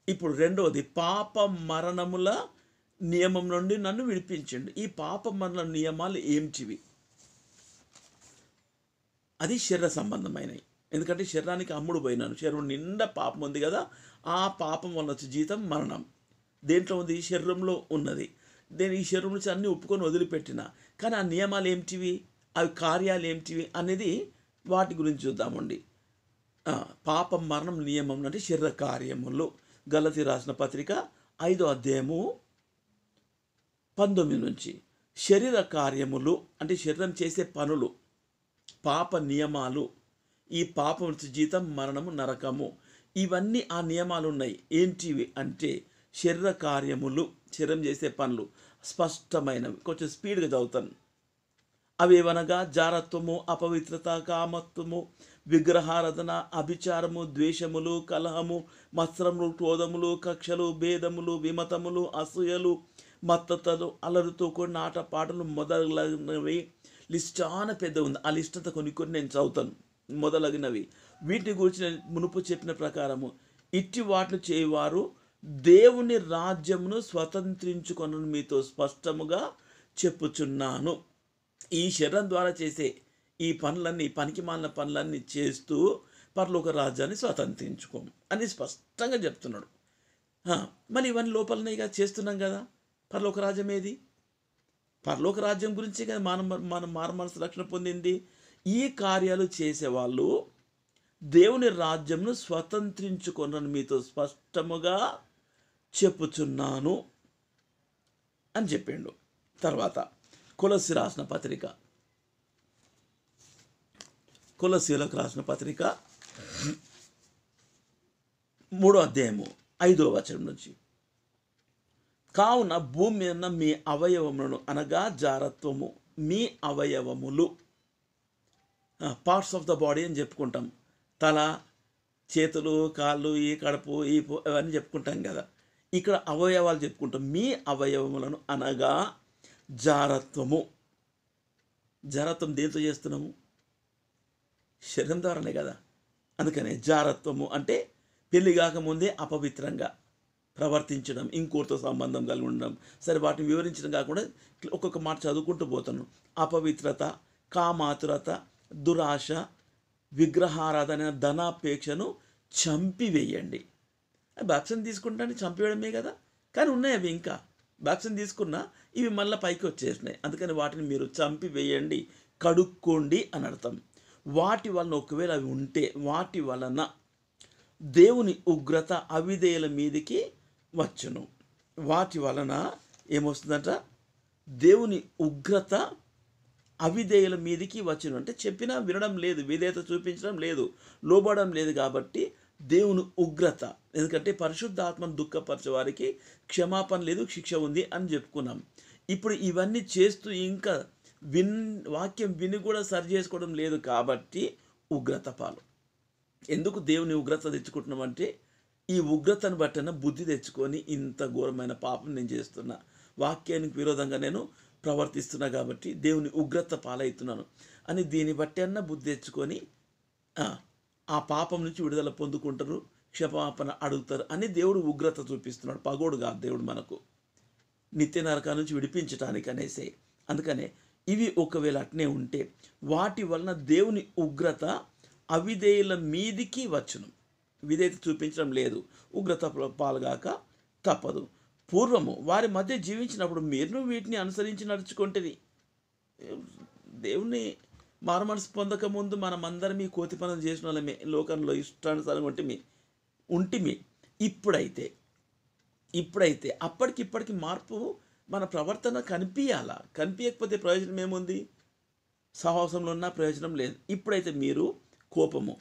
ఇప్పుడు రెండవది, పాప మరణముల నియమం నుండి నన్ను విడిపించండి. ఈ పాప మరణ నియమాలు ఏమిటివి? అది శరీర సంబంధమైనవి. ఎందుకంటే శరీరానికి అమ్ముడు పోయినాను, శరీరం నిండా పాపం ఉంది కదా, ఆ పాపం వల్ల వచ్చే జీతం మరణం. దేంట్లో ఉంది? శరీరంలో ఉన్నది. ఈ శరీరం నుంచి అన్నీ ఒప్పుకొని వదిలిపెట్టిన, కానీ ఆ నియమాలు ఏమిటివి, అవి కార్యాలు ఏమిటివి అనేది వాటి గురించి చూద్దామండి. పాపం మరణం నియమం అంటే శరీర కార్యములు. గలతీ రాసిన పత్రిక 5వ అధ్యాయము 19 నుంచి, శరీర కార్యములు అంటే శరీరం చేసే పనులు, పాప నియమాలు. ఈ పాపం జీతం మరణము, నరకము. ఇవన్నీ ఆ నియమాలు ఉన్నాయి. ఏంటివి అంటే శరీర కార్యములు, శరీరం చేసే పనులు స్పష్టమైనవి. కొంచెం స్పీడ్గా చదువుతాను. అవి ఏవనగా జారత్వము, అపవిత్రత, కామత్వము, విగ్రహారాధన, అభిచారము, ద్వేషములు, కలహము, మత్సరములు, క్రోధములు, కక్షలు, భేదములు, విమతములు, అసూయలు, మత్తతలు, అలరుతో కూడిన ఆటపాటలు మొదలగునవి. లిస్ట్ చాలా పెద్ద ఉంది. ఆ లిస్ట్ అంతా కొన్ని నేను చదువుతాను. మొదలగినవి వీటిని గురించి నేను మునుపు చెప్పిన ప్రకారము ఇట్టి వాటిని చేయవారు దేవుని రాజ్యమును స్వతంత్రించుకొనని మీతో స్పష్టముగా చెప్పుచున్నాను. ఈ శరీరం ద్వారా చేసే ఈ పనులన్నీ, పనికి మాలిన పనులన్నీ చేస్తూ పరలోక రాజ్యాన్ని స్వతంత్రించుకోం అని స్పష్టంగా చెప్తున్నాడు. మరి ఇవన్నీ లోపలనేగా చేస్తున్నాం కదా. పరలోక రాజ్యం ఏది? పరలోక రాజ్యం గురించే కదా మనం మారుమనసు రక్షణ పొందింది. ఈ కార్యాలు చేసేవాళ్ళు దేవుని రాజ్యంను స్వతంత్రించుకొనని మీతో స్పష్టముగా చెప్పుచున్నాను అని చెప్పిండు. తర్వాత కొలస్సీ రాసిన పత్రిక, కొలస్సీలకు రాసిన పత్రిక 3వ అధ్యాయము 5వ వచనం నుంచి, కావున భూమి మీద మీ అవయవములను అనగా జారత్వము, మీ అవయవములు, పార్ట్స్ ఆఫ్ ద బాడీ అని చెప్పుకుంటాం. తల, చేతులు, కాళ్ళు, ఈ కడుపు, ఈ అవన్నీ చెప్పుకుంటాం కదా. ఇక్కడ అవయవాలు చెప్పుకుంటాం. మీ అవయవములను అనగా జారత్వము. జారత్వం దేంతో చేస్తున్నాము? శరీరం ద్వారానే కదా. అందుకనే జారత్వము అంటే పెళ్లి కాకముందే అపవిత్రంగా ప్రవర్తించడం, ఇంకోటితో సంబంధం కలిగి ఉండడం. సరే, వాటిని వివరించడం కాకుండా ఒక్కొక్క మాట చదువుకుంటూ పోతాను. అపవిత్రత, కామాతురత, దురాశ, విగ్రహారాధన, ధనాపేక్షను చంపివేయండి. బాప్టిజం తీసుకుంటానే చంపివేయడమే కదా. కానీ ఉన్నాయి అవి. ఇంకా బాప్టిజం తీసుకున్నా ఇవి మళ్ళీ పైకి వచ్చేసినాయి. అందుకని వాటిని మీరు చంపివేయండి, కడుక్కోండి అని అర్థం. వాటి వలన, ఒకవేళ అవి ఉంటే, వాటి వలన దేవుని ఉగ్రత అవిధేయుల మీదికి వచ్చును. వాటి వలన ఏమొస్తుందంట? దేవుని ఉగ్రత అవిధేయుల మీదికి వచ్చును. అంటే చెప్పినా వినడం లేదు, విధేయత చూపించడం లేదు, లోబడడం లేదు. కాబట్టి దేవుని ఉగ్రత, ఎందుకంటే పరిశుద్ధాత్మను దుఃఖపరిచే వారికి క్షమాపణ లేదు, శిక్ష ఉంది అని చెప్పుకున్నాం. ఇప్పుడు ఇవన్నీ చేస్తూ ఇంకా వాక్యం విని కూడా సరి చేసుకోవడం లేదు కాబట్టి ఉగ్రత పాలు. ఎందుకు దేవుని ఉగ్రత తెచ్చుకుంటున్నామంటే, ఈ ఉగ్రతను బట్టిన బుద్ధి తెచ్చుకొని ఇంత ఘోరమైన పాపం నేను చేస్తున్నా, వాక్యానికి విరోధంగా నేను ప్రవర్తిస్తున్నా కాబట్టి దేవుని ఉగ్రత పాలవుతున్నాను అని దీన్ని బట్టి అన్న బుద్ధి తెచ్చుకొని ఆ పాపం నుంచి విడుదల పొందుకుంటారు, క్షమాపణ అడుగుతారు అని దేవుడు ఉగ్రత చూపిస్తున్నాడు. పగోడు కాదు దేవుడు మనకు, నిత్య నరకా నుంచి విడిపించడానికి అనేసి. అందుకనే ఇవి ఒకవేళ అట్నే ఉంటే వాటి వలన దేవుని ఉగ్రత అవిధేయుల మీదికి వచ్చును. విధేయత చూపించడం లేదు, ఉగ్రత పాలుగాక తప్పదు. పూర్వము వారి మధ్య జీవించినప్పుడు మీరు వీటిని అనుసరించి నడుచుకుంటేది. దేవుని మారుమనసు పొందక ముందు మనమందరం ఈ కోతి పనులు చేసిన వాళ్ళమే, లోకంలో ఇష్టానుసారంగా ఉంటిమి. ఇప్పుడైతే అప్పటికిప్పటికి మార్పు మన ప్రవర్తన కనిపించాలా. కనిపించకపోతే ప్రయోజనం ఏముంది? సహవాసంలో ఉన్న ప్రయోజనం లేదు. ఇప్పుడైతే మీరు కోపము,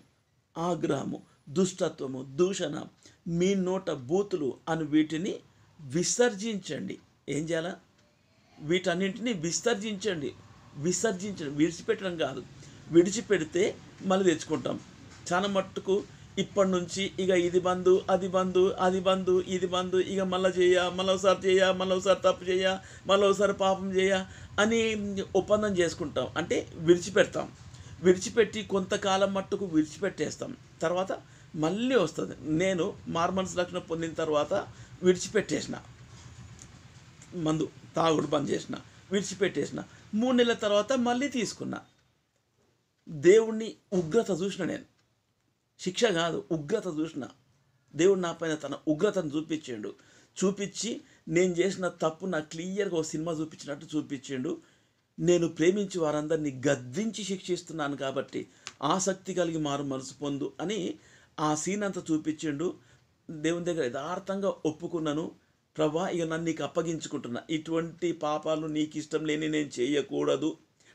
ఆగ్రహము, దుష్టత్వము, దూషణ, మీ నోట బూతులు అని వీటిని విసర్జించండి. ఏం చేయాలా? వీటన్నింటినీ విసర్జించండి. విడిచిపెట్టడం కాదు. విడిచిపెడితే మళ్ళీ తెచ్చుకుంటాం. చాలా మట్టుకు ఇప్పటి నుంచి ఇక ఇది బంధు, అది బంధు, అది బంధు, ఇది బంధు, ఇక మళ్ళీసారి తప్పు చేయ, మళ్ళీసారి పాపం చేయ అని ఒప్పందం చేసుకుంటాం. అంటే విడిచిపెడతాం. విడిచిపెట్టి కొంతకాలం మట్టుకు విడిచిపెట్టేస్తాం. తర్వాత మళ్ళీ వస్తుంది. నేను మారుమనసు రక్షణ పొందిన తర్వాత విడిచిపెట్టేసిన, మందు తాగుడు బంద్ చేసిన, విడిచిపెట్టేసిన. 3 నెలల తర్వాత మళ్ళీ తీసుకున్నా. దేవుణ్ణి ఉగ్రత చూసిన, నేను శిక్ష కాదు ఉగ్రత చూసిన. దేవుడు నా పైన తన ఉగ్రతను చూపించి నేను చేసిన తప్పు నాకు క్లియర్గా ఒక సినిమా చూపించినట్టు చూపించిండు. నేను ప్రేమించి వారందరినీ గద్దించి శిక్షిస్తున్నాను కాబట్టి ఆసక్తి కలిగి మారు మనసు పొందు అని ఆ సీన్ అంతా చూపించిండు. దేవుని దగ్గర యథార్థంగా ఒప్పుకున్నాను. ప్రభా, ఇక నన్ను నీకు అప్పగించుకుంటున్నా. ఇటువంటి పాపాలు నీకు ఇష్టం లేని నేను చేయకూడదు.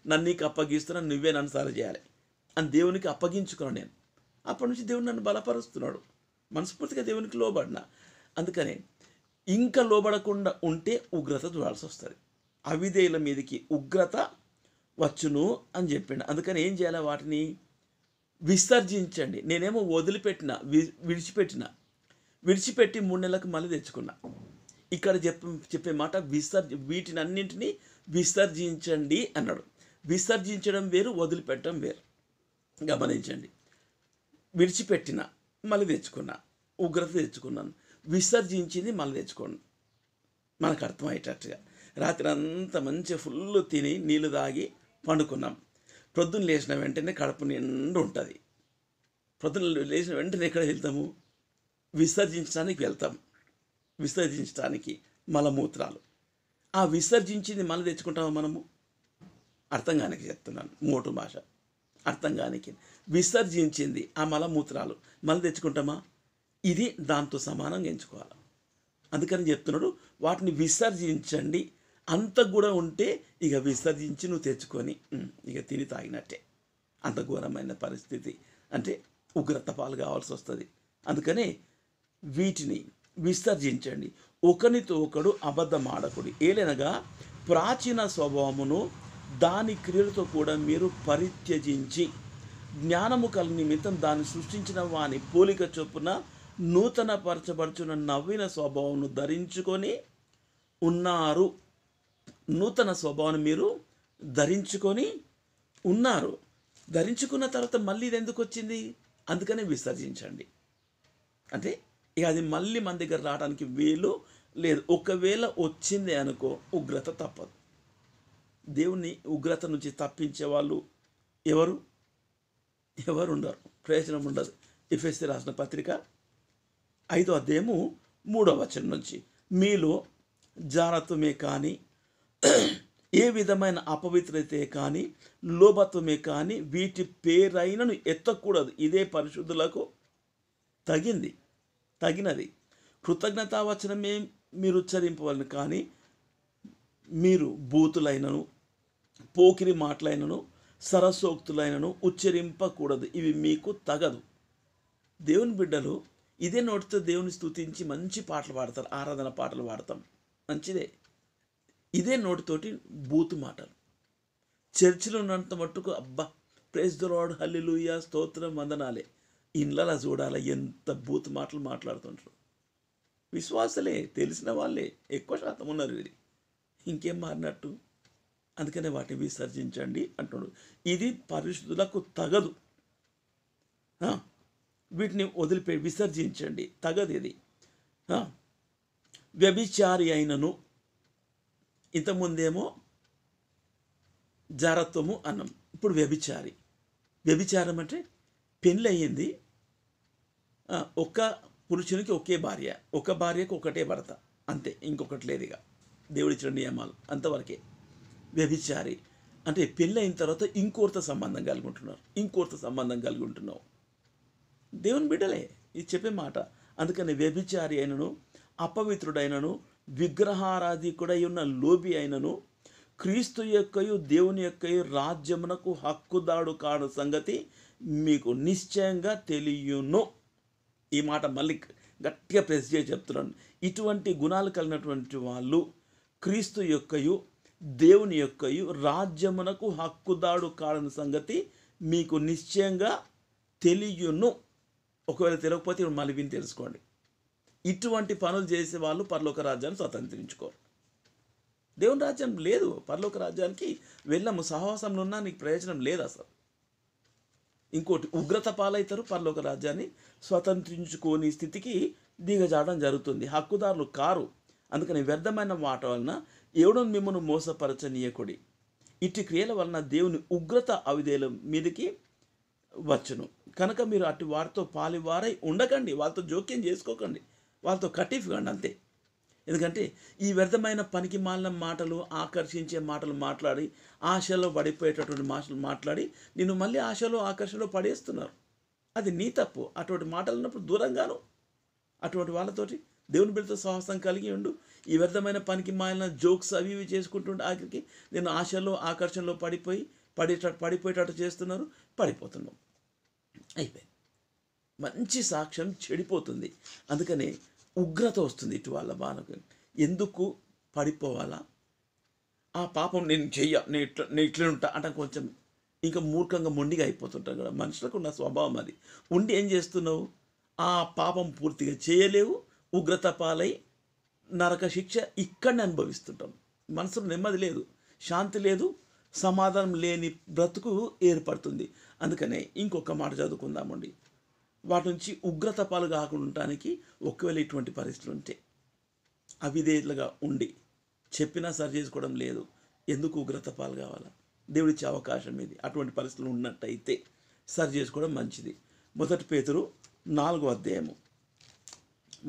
నన్ను నీకు అప్పగిస్తున్నా, నువ్వే నన్ను సరి చేయాలి అని దేవునికి అప్పగించుకున్నాను నేను. అప్పటి నుంచి దేవుడు నన్ను బలపరుస్తున్నాడు. మనస్ఫూర్తిగా దేవునికి లోబడినా. అందుకనే ఇంకా లోబడకుండా ఉంటే ఉగ్రత చూడాల్సి వస్తుంది. అవిధేయుల మీదకి ఉగ్రత వచ్చును అని చెప్పిండు. అందుకని ఏం చేయాలి? వాటిని విసర్జించండి. నేనేమో వదిలిపెట్టిన, విడిచిపెట్టి 3 నెలలకు మళ్ళీ తెచ్చుకున్నా. ఇక్కడ చెప్పే మాట వీటినన్నింటినీ విసర్జించండి అన్నాడు. విసర్జించడం వేరు, వదిలిపెట్టడం వేరు. గమనించండి. విడిచిపెట్టిన, మళ్ళీ తెచ్చుకున్నా, ఉగ్రత తెచ్చుకున్నాను. విసర్జించింది మళ్ళీ తెచ్చుకోండి. మనకు అర్థమయ్యేటట్టుగా. రాత్రి అంతా మంచిగా ఫుల్ తిని నీళ్ళు తాగి పండుకున్నాం. ప్రొద్దున లేచిన వెంటనే కడుపు నిండు ఉంటుంది. ప్రొద్దున లేచిన వెంటనే ఎక్కడ వెళ్తాము? విసర్జించడానికి వెళ్తాం. విసర్జించడానికి మలమూత్రాలు. ఆ విసర్జించింది మళ్ళీ తెచ్చుకుంటామా మనము? అర్థం కానికి చెప్తున్నాను, మోటు భాష. అర్థం కానికి విసర్జించింది ఆ మలమూత్రాలు మళ్ళీ తెచ్చుకుంటామా? ఇది దాంతో సమానంగా ఎంచుకోవాలి. అందుకని చెప్తున్నాడు, వాటిని విసర్జించండి. అంత కూడా ఉంటే ఇక విసర్జించి నువ్వు తెచ్చుకొని ఇక తిని తాగినట్టే. అంత ఘోరమైన పరిస్థితి, అంటే ఉగ్రత పాలు కావాల్సి వస్తుంది. అందుకనే వీటిని విసర్జించండి. ఒకనితో ఒకడు అబద్ధమాడకుడి, ఏలనగా ప్రాచీన స్వభావమును దాని క్రియలతో కూడా మీరు పరిత్యజించి జ్ఞానము కల నిమిత్తం దాన్ని సృష్టించిన వాని పోలిక చొప్పున నూతన పరచబడుచున్న నవీన స్వభావమును ధరించుకొని ఉన్నారు. నూతన స్వభావాన్ని మీరు ధరించుకొని ఉన్నారు. ధరించుకున్న తర్వాత మళ్ళీ ఇది ఎందుకు వచ్చింది? అందుకనే విసర్జించండి. అంటే ఇక అది మళ్ళీ మన దగ్గర రావడానికి వీలు లేదు. ఒకవేళ వచ్చింది అనుకో, ఉగ్రత తప్పదు. దేవుని ఉగ్రత నుంచి తప్పించే వాళ్ళు ఎవరు ఉండరు, ప్రయోజనం ఉండదు. ఎఫెసీ రాసిన పత్రిక 5వ అధ్యాయము 3వ వచనం నుంచి, మీలో జారత్వమే కానీ, ఏ విధమైన అపవిత్రతే కానీ, లోభత్వమే కానీ వీటి పేరైనను ఎత్తకూడదు. ఇదే పరిశుద్ధులకు తగినది. కృతజ్ఞతావచనమే మీరు ఉచ్చరింపవలను, కానీ మీరు బూతులైనను, పోకిరి మాటలైనను, సరసోక్తులైనను ఉచ్చరింపకూడదు. ఇవి మీకు తగదు. దేవుని బిడ్డలు ఇదే నోటితో దేవుని స్తుతించి మంచి పాటలు పాడతారు, ఆరాధన పాటలు పాడతాం, మంచిదే. ఇదే నోటితోటి బూతు మాటలు చర్చిలో ఉన్నంత మట్టుకు అబ్బా ప్రైజ్ ది లార్డ్, హల్లెలూయా, స్తోత్రం, వందనాలే. ఇళ్ళలా చూడాలి ఎంత బూతు మాటలు మాట్లాడుతుంటారు. విశ్వాసలే, తెలిసిన వాళ్ళే ఎక్కువ శాతం ఉన్నారు. వీరి ఇంకేం మారినట్టు? అందుకనే వాటిని విసర్జించండి అంటున్నాడు. ఇది పరిశుద్ధులకు తగదు. వీటిని విసర్జించండి, తగదు. ఇది వ్యభిచారి అయినను, ఇంతకుముందేమో జారత్వము అన్నం, ఇప్పుడు వ్యభిచారం అంటే పెళ్ళి అయ్యింది, ఒక్క పురుషునికి ఒకే భార్య, ఒక భార్యకు ఒకటే భర్త, అంతే, ఇంకొకటి లేదు. ఇక దేవుడిచ్చిన నియమాలు అంతవరకే. వ్యభిచారి అంటే పెళ్ళి అయిన తర్వాత ఇంకోరితో సంబంధం కలిగి ఉంటున్నావు. దేవుని బిడ్డలే ఇది చెప్పే మాట. అందుకని వ్యభిచారి అయినను, అపవిత్రుడైనను, విగ్రహారాధికుడై ఉన్న లోబి అయినను, క్రీస్తు యొక్కయు దేవుని యొక్కయు రాజ్యమునకు హక్కుదాడు కాడు సంగతి మీకు నిశ్చయంగా తెలియను. ఈ మాట మళ్ళీ గట్టిగా ప్రెస్ చేసి చెప్తున్నాను. ఇటువంటి గుణాలు కలిగినటువంటి వాళ్ళు క్రీస్తు యొక్కయు దేవుని యొక్కయు రాజ్యమునకు హక్కుదాడు కాడని సంగతి మీకు నిశ్చయంగా తెలియను. ఒకవేళ తెలియకపోతే మళ్ళీ విని తెలుసుకోండి. ఇటువంటి పనులు చేసే వాళ్ళు పరలోక రాజ్యాన్ని స్వతంత్రించుకోరు. దేవుని రాజ్యం లేదు. పరలోక రాజ్యానికి వెళ్ళము, సహవాసంలో ఉన్నా నీకు ప్రయోజనం లేదు అసలు. ఇంకోటి, ఉగ్రత పాలవుతారు, పరలోక రాజ్యాన్ని స్వతంత్రించుకోని స్థితికి దిగజాడడం జరుగుతుంది. హక్కుదారులు కారు. అందుకని వ్యర్థమైన మాట వలన ఎవడో మిమ్మల్ని మోసపరచనీయకుడి. ఇట్టి క్రియల వలన దేవుని ఉగ్రత అవిధేయుల మీదకి వచ్చును. కనుక మీరు అటు వారితో పాలివారై ఉండకండి, వాళ్ళతో జోక్యం చేసుకోకండి, వాళ్ళతో కటీఫ్ కండి అంతే. ఎందుకంటే ఈ వ్యర్థమైన పనికి మాలిన మాటలు, ఆకర్షించే మాటలు మాట్లాడి ఆశలో పడిపోయేటటువంటి మాటలు మాట్లాడి నిన్ను మళ్ళీ ఆశలో ఆకర్షణలో పడేస్తున్నారు. అది నీ తప్పు. అటువంటి మాటలు ఉన్నప్పుడు దూరంగాను అటువంటి వాళ్ళతోటి దేవుని బిడ్డతో సహవాసం కలిగి ఉండు. ఈ వ్యర్థమైన పనికి మాలిన జోక్స్ అవి ఇవి చేసుకుంటుంటే ఆఖరికి నేను ఆశలో ఆకర్షణలో పడిపోయేటట్టు చేస్తున్నారు, పడిపోతున్నావు, అయిపోయింది. మంచి సాక్ష్యం చెడిపోతుంది. అందుకనే ఉగ్రత వస్తుంది ఇటు వాళ్ళ బాణకు. ఎందుకు పడిపోవాలా? ఆ పాపం నేను ఇట్లా ఉంటా అంటే కొంచెం ఇంకా మూర్ఖంగా మొండిగా అయిపోతుంటాం కదా. మనుషులకు ఉన్న స్వభావం అది. ఉండి ఏం చేస్తున్నావు? ఆ పాపం పూర్తిగా చేయలేవు, ఉగ్రత పాలై నరక శిక్ష ఇక్కడనే అనుభవిస్తుంటాం. మనసులో నెమ్మది లేదు, శాంతి లేదు, సమాధానం లేని బ్రతుకు ఏర్పడుతుంది. అందుకనే ఇంకొక మాట చదువుకుందామండి. వాటి నుంచి ఉగ్రత పాలు కాకుండా ఉండటానికి ఒకవేళ ఇటువంటి పరిస్థితులు ఉంటే, అవిధేయులుగా ఉండి చెప్పినా సరి చేసుకోవడం లేదు, ఎందుకు ఉగ్రత పాలు కావాలా? దేవుడిచ్చే అవకాశం ఇది. అటువంటి పరిస్థితులు ఉన్నట్టయితే సరి చేసుకోవడం మంచిది. 1 పేతురు 4వ అధ్యాయము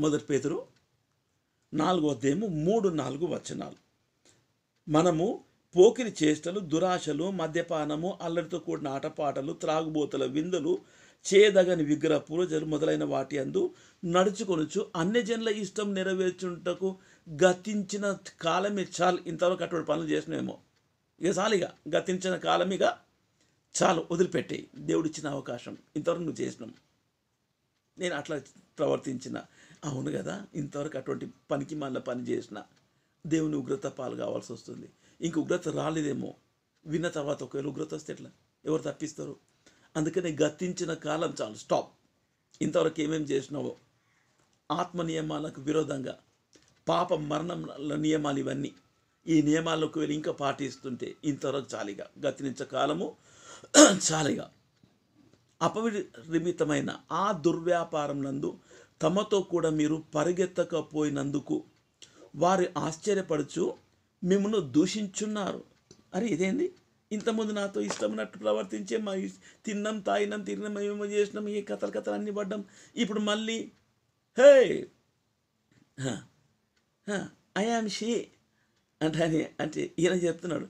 1 పేతురు 4వ అధ్యాయము 3-4 వచనాలు. మనము పోకిరి చేష్టలు, దురాశలు, మద్యపానము, అల్లరితో కూడిన ఆటపాటలు, త్రాగుబోతుల విందులు, చేయదగని విగ్రహ పూజలు మొదలైన వాటి అందు నడుచుకొనుచు అన్యజనుల ఇష్టం నెరవేర్చుటకు గతించిన కాలమే చాలు. ఇంతవరకు అటువంటి పనులు చేసినేమో, ఇక చాలిగా గతించిన కాలమిగా చాలు, వదిలిపెట్టే. దేవుడిచ్చిన అవకాశం ఇంతవరకు నువ్వు చేసినావు, నేను అట్లా ప్రవర్తించిన, అవును కదా, ఇంతవరకు అటువంటి పనికి మళ్ళీ పని చేసిన దేవుని ఉగ్రత పాలు కావాల్సి వస్తుంది. ఇంక ఉగ్రత రాలేదేమో, విన్న తర్వాత ఒకవేళ ఉగ్రత వస్తే ఎట్లా, ఎవరు తప్పిస్తారు? అందుకని గతించిన కాలం చాలు, స్టాప్. ఇంతవరకు ఏమేమి చేసినావో ఆత్మ నియమాలకు విరోధంగా, పాప మరణం నియమాలు ఇవన్నీ, ఈ నియమాలకు వెళ్ళి ఇంకా పాటిస్తుంటే ఇంతవరకు చాలిగా, గతించ కాలము చాలిగా. అపరిమితమైన ఆ దుర్వ్యాపారం నందు తమతో కూడా మీరు పరిగెత్తకపోయినందుకు వారు ఆశ్చర్యపడుచు మిమ్మల్ని దూషించున్నారు. అరే ఇదేంది, ఇంతకుముందు నాతో ఇష్టమైనట్టు ప్రవర్తించే, మా తిన్నాం తాగినాం తిరిగినాం ఏమేమో చేసినాం, ఏ కథలు అన్నీ పడ్డాం, ఇప్పుడు మళ్ళీ హే ఐ యామ్ షీ అంటే ఈయన చెప్తున్నాడు,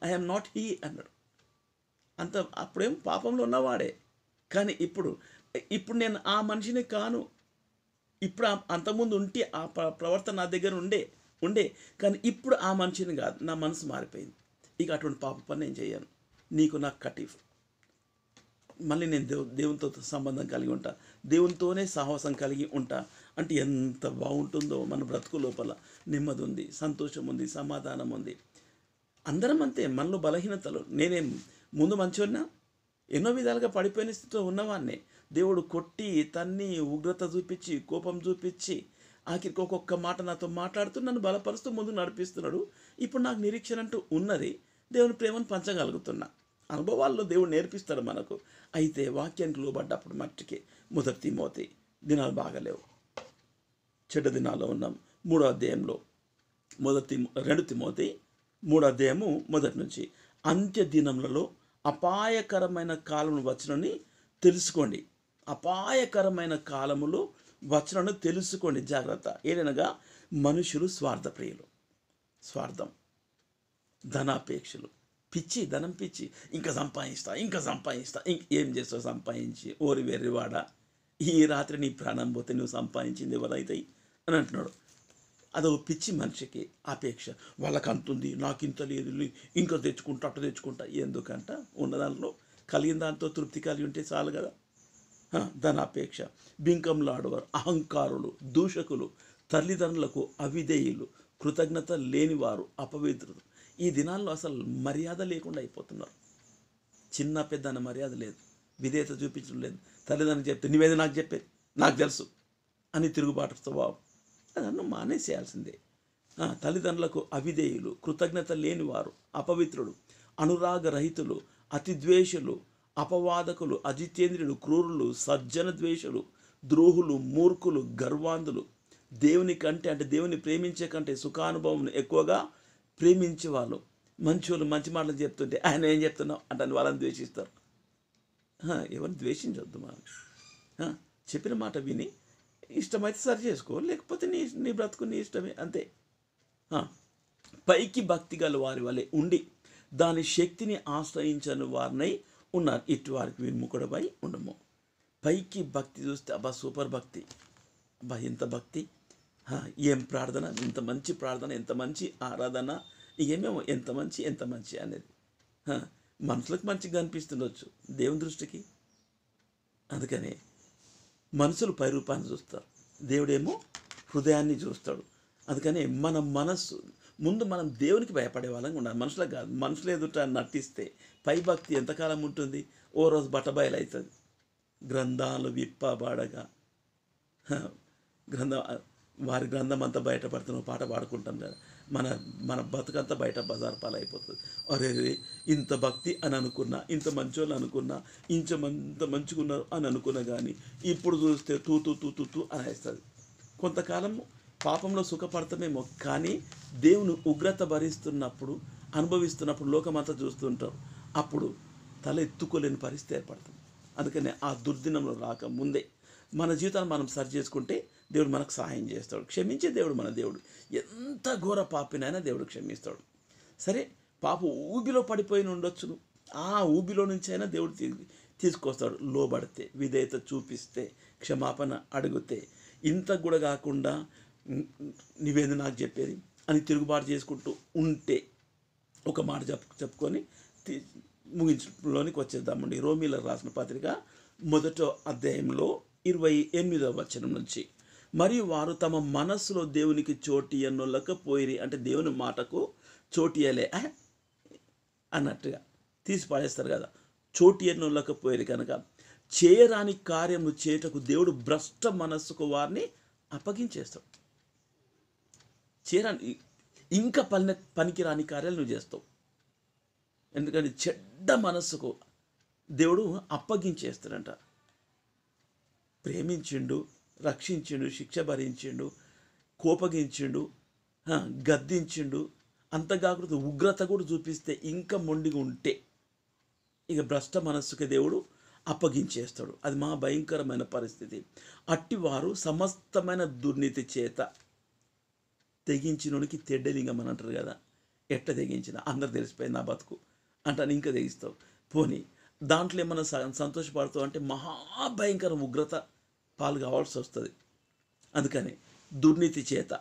ఐ యామ్ నాట్ హీ అన్నాడు. అప్పుడేం పాపంలో ఉన్నవాడే, కానీ ఇప్పుడు నేను ఆ మనిషిని కాను. ఇప్పుడు అంతకుముందు ఉంటే ఆ ప్రవర్తన నా దగ్గర ఉండే కానీ ఇప్పుడు ఆ మనిషిని కాదు, నా మనసు మారిపోయింది. ఇక అటువంటి పాప పని నేను చేయను, నీకు నాకు కటీఫ్. మళ్ళీ నేను దేవునితో సంబంధం కలిగి ఉంటా, దేవునితోనే సాహసం కలిగి ఉంటా. అంటే ఎంత బాగుంటుందో మన బ్రతుకు లోపల. నెమ్మది ఉంది, సంతోషం ఉంది, సమాధానం ఉంది. అందరం అంతే, మనలో బలహీనతలు. నేనేం ముందు మంచిగా ఎన్నో విధాలుగా పడిపోయిన స్థితిలో ఉన్నవాడిని. దేవుడు కొట్టి తన్ని ఉగ్రత చూపించి కోపం చూపించి ఆఖరికి ఒక్కొక్క మాట నాతో మాట్లాడుతూ నన్ను బలపరుస్తూ ముందుకు నడిపిస్తున్నాడు. ఇప్పుడు నాకు నిరీక్షణ అంటూ ఉన్నది, దేవుని ప్రేమను పంచగలుగుతున్నా. అనుభవాల్లో దేవుడు నేర్పిస్తాడు మనకు. అయితే వాక్యానికి లోబడ్డప్పుడు మట్టికి 1 తిమోతి దినాలు బాగలేవు, చెడ్డ దినాల్లో ఉన్నాం. 3వ అధ్యాయంలో 2 తిమోతి 3వ అధ్యాయము 1 నుంచి, అంత్య దినములలో అపాయకరమైన కాలములు వచ్చునని తెలుసుకోండి. అపాయకరమైన కాలములు వచ్చునని తెలుసుకోండి, జాగ్రత్త. ఏదనగా మనుషులు స్వార్థప్రియులు, స్వార్థం, ధనాపేక్షలు, పిచ్చి, ధనం పిచ్చి. ఇంకా సంపాదిస్తా ఏం చేస్తావు సంపాదించి, ఓరి వెర్రివాడ, ఈ రాత్రి నీ ప్రాణం పోతే నువ్వు సంపాదించింది ఎవరైతాయి అని అంటున్నాడు. అదొక పిచ్చి మనిషికి అపేక్ష. వాళ్ళకి అంతుంది, నాకు ఇంత లేదు, ఇంకా తెచ్చుకుంటా, అట్ట తెచ్చుకుంటా. ఎందుకంట ఉన్న దాంట్లో కలిగిన దాంతో తృప్తి కలిగి ఉంటే చాలు కదా. ధనాపేక్ష, బింకంలో ఆడవారు, అహంకారులు, దూషకులు, తల్లిదండ్రులకు అవిధేయులు, కృతజ్ఞత లేనివారు, అపవిత్రులు. ఈ దినాల్లో అసలు మర్యాద లేకుండా అయిపోతున్నారు. చిన్న పెద్ద అన్న మర్యాద లేదు, విధేయత చూపించడం లేదు. తల్లిదండ్రులు చెప్తే నువ్వేది నాకు చెప్పేది, నాకు తెలుసు అని తిరుగుబాటు స్వభావం, అదన్ను మానేసేయాల్సిందే. తల్లిదండ్రులకు అవిధేయులు, కృతజ్ఞత లేనివారు, అపవిత్రులు, అనురాగరహితులు, అతిద్వేషులు, అపవాదకులు, అజితేంద్రియులు, క్రూరులు, సజ్జన ద్వేషులు, ద్రోహులు, మూర్ఖులు, గర్వాంధులు, దేవుని కంటే అంటే దేవుని ప్రేమించే కంటే సుఖానుభవం ఎక్కువగా ప్రేమించే వాళ్ళు. మంచోళ్ళు మంచి మాటలు చెప్తుంటే ఆయన ఏం చెప్తున్నావు అంటే వాళ్ళని ద్వేషిస్తారు. ఎవరిని ద్వేషించొద్దు మనం. చెప్పిన మాట విని ఇష్టమైతే సరి చేసుకో, లేకపోతే నీ బ్రతుకు నీ ఇష్టమే, అంతే. పైకి భక్తి గల వారి వలె ఉండి దాని శక్తిని ఆశ్రయించని వారినై ఉన్నారు. ఇటు వారికి విముఖుడపై ఉండము. పైకి భక్తి చూస్తే అబ్బా సూపర్ భక్తి, అబ్బా ఎంత భక్తి, ఏం ప్రార్థన, ఇంత మంచి ప్రార్థన, ఎంత మంచి ఆరాధన, ఏమేమో ఎంత మంచి అనేది మనుషులకు మంచిగా అనిపిస్తుండొచ్చు, దేవుని దృష్టికి. అందుకని మనుషులు పై రూపాన్ని చూస్తారు, దేవుడేమో హృదయాన్ని చూస్తాడు. అందుకని మన మనస్సు ముందు మనం దేవునికి భయపడే వాళ్ళంగా ఉండాలి, మనుషులకు కాదు. మనుషులు ఎదుట నటిస్తే పై భక్తి ఎంతకాలం ఉంటుంది? ఓ రోజు బట్టబయలు అవుతుంది. గ్రంథాలు విప్పబడగా గ్రంథం వారి గ్రంథం అంతా బయటపడుతున్న పాట పాడుకుంటాం కదా, మన మన బతుకంతా బయట బజార్ పాలు అయిపోతుంది. అరే ఇంత భక్తి అని అనుకున్నా, ఇంత మంచోళ్ళు అనుకున్నా, ఇంత మంచుకున్నారు అని అనుకున్నా, కానీ ఇప్పుడు చూస్తే తూ తూ తూ తూ తూ అని వేస్తుంది. కొంతకాలం పాపంలో సుఖపడతామేమో, కానీ దేవుని ఉగ్రత భరిస్తున్నప్పుడు, అనుభవిస్తున్నప్పుడు లోకమంతా చూస్తుంటాం. అప్పుడు తల ఎత్తుకోలేని పరిస్థితి ఏర్పడుతుంది. అందుకనే ఆ దుర్దినంలో రాకముందే మన జీవితాన్ని మనం సరి చేసుకుంటే దేవుడు మనకు సహాయం చేస్తాడు. క్షమించే దేవుడు మన దేవుడు. ఎంత ఘోర పాపినైనా దేవుడు క్షమిస్తాడు. సరే, పాప ఊబిలో పడిపోయి ఉండొచ్చును, ఆ ఊబిలో నుంచి అయినా దేవుడు తీసుకొస్తాడు. లోబడితే, విధేయత చూపిస్తే, క్షమాపణ అడిగితే. ఇంత కూడా కాకుండా నీవేంది నాకు చెప్పేది అని తిరుగుబాటు చేసుకుంటూ ఉంటే ఒక మాట చెప్పుకొని ముగించులోనికి వచ్చేద్దామండి. రోమీలకు రాసిన పత్రిక 1వ అధ్యాయంలో 28వ వచనం నుంచి, మరియు వారు తమ మనస్సులో దేవునికి చోటియన్నొల్లకపోయిరి, అంటే దేవుని మాటకు చోటియలే అన్నట్టుగా తీసి పాడేస్తారు కదా, చోటియన్నొల్లకపోయిరి కనుక చేయరాని కార్యము చేటకు దేవుడు భ్రష్ట మనస్సుకు వారిని అప్పగించేస్తాడు. చేయరాని ఇంకా పనికిరాని కార్యాలు నువ్వు చేస్తావు. ఎందుకంటే చెడ్డ మనస్సుకు దేవుడు అప్పగించేస్తాడంట. ప్రేమించిండు, రక్షించిండు, శిక్ష భరించిండు, కోపగించిండు, గద్దించిండు, అంతకాకుండా ఉగ్రత కూడా చూపిస్తే ఇంకా మొండిగా ఉంటే ఇక భ్రష్ట మనస్సుకి దేవుడు అప్పగించేస్తాడు. అది మా భయంకరమైన పరిస్థితి. అట్టివారు సమస్తమైన దుర్నీతి చేత తెగించినోనికి తెడ్డలింగం అని అంటారు కదా, ఎట్ట తెగించిన అందరు తెలిసిపోయింది నా బతుకు అంటాను, ఇంకా తెగిస్తావు. పోనీ దాంట్లో ఏమన్నా సంతోషపడతావు అంటే మహాభయంకర ఉగ్రత పాలు కావాల్సి వస్తుంది. అందుకని దుర్నీతి చేత,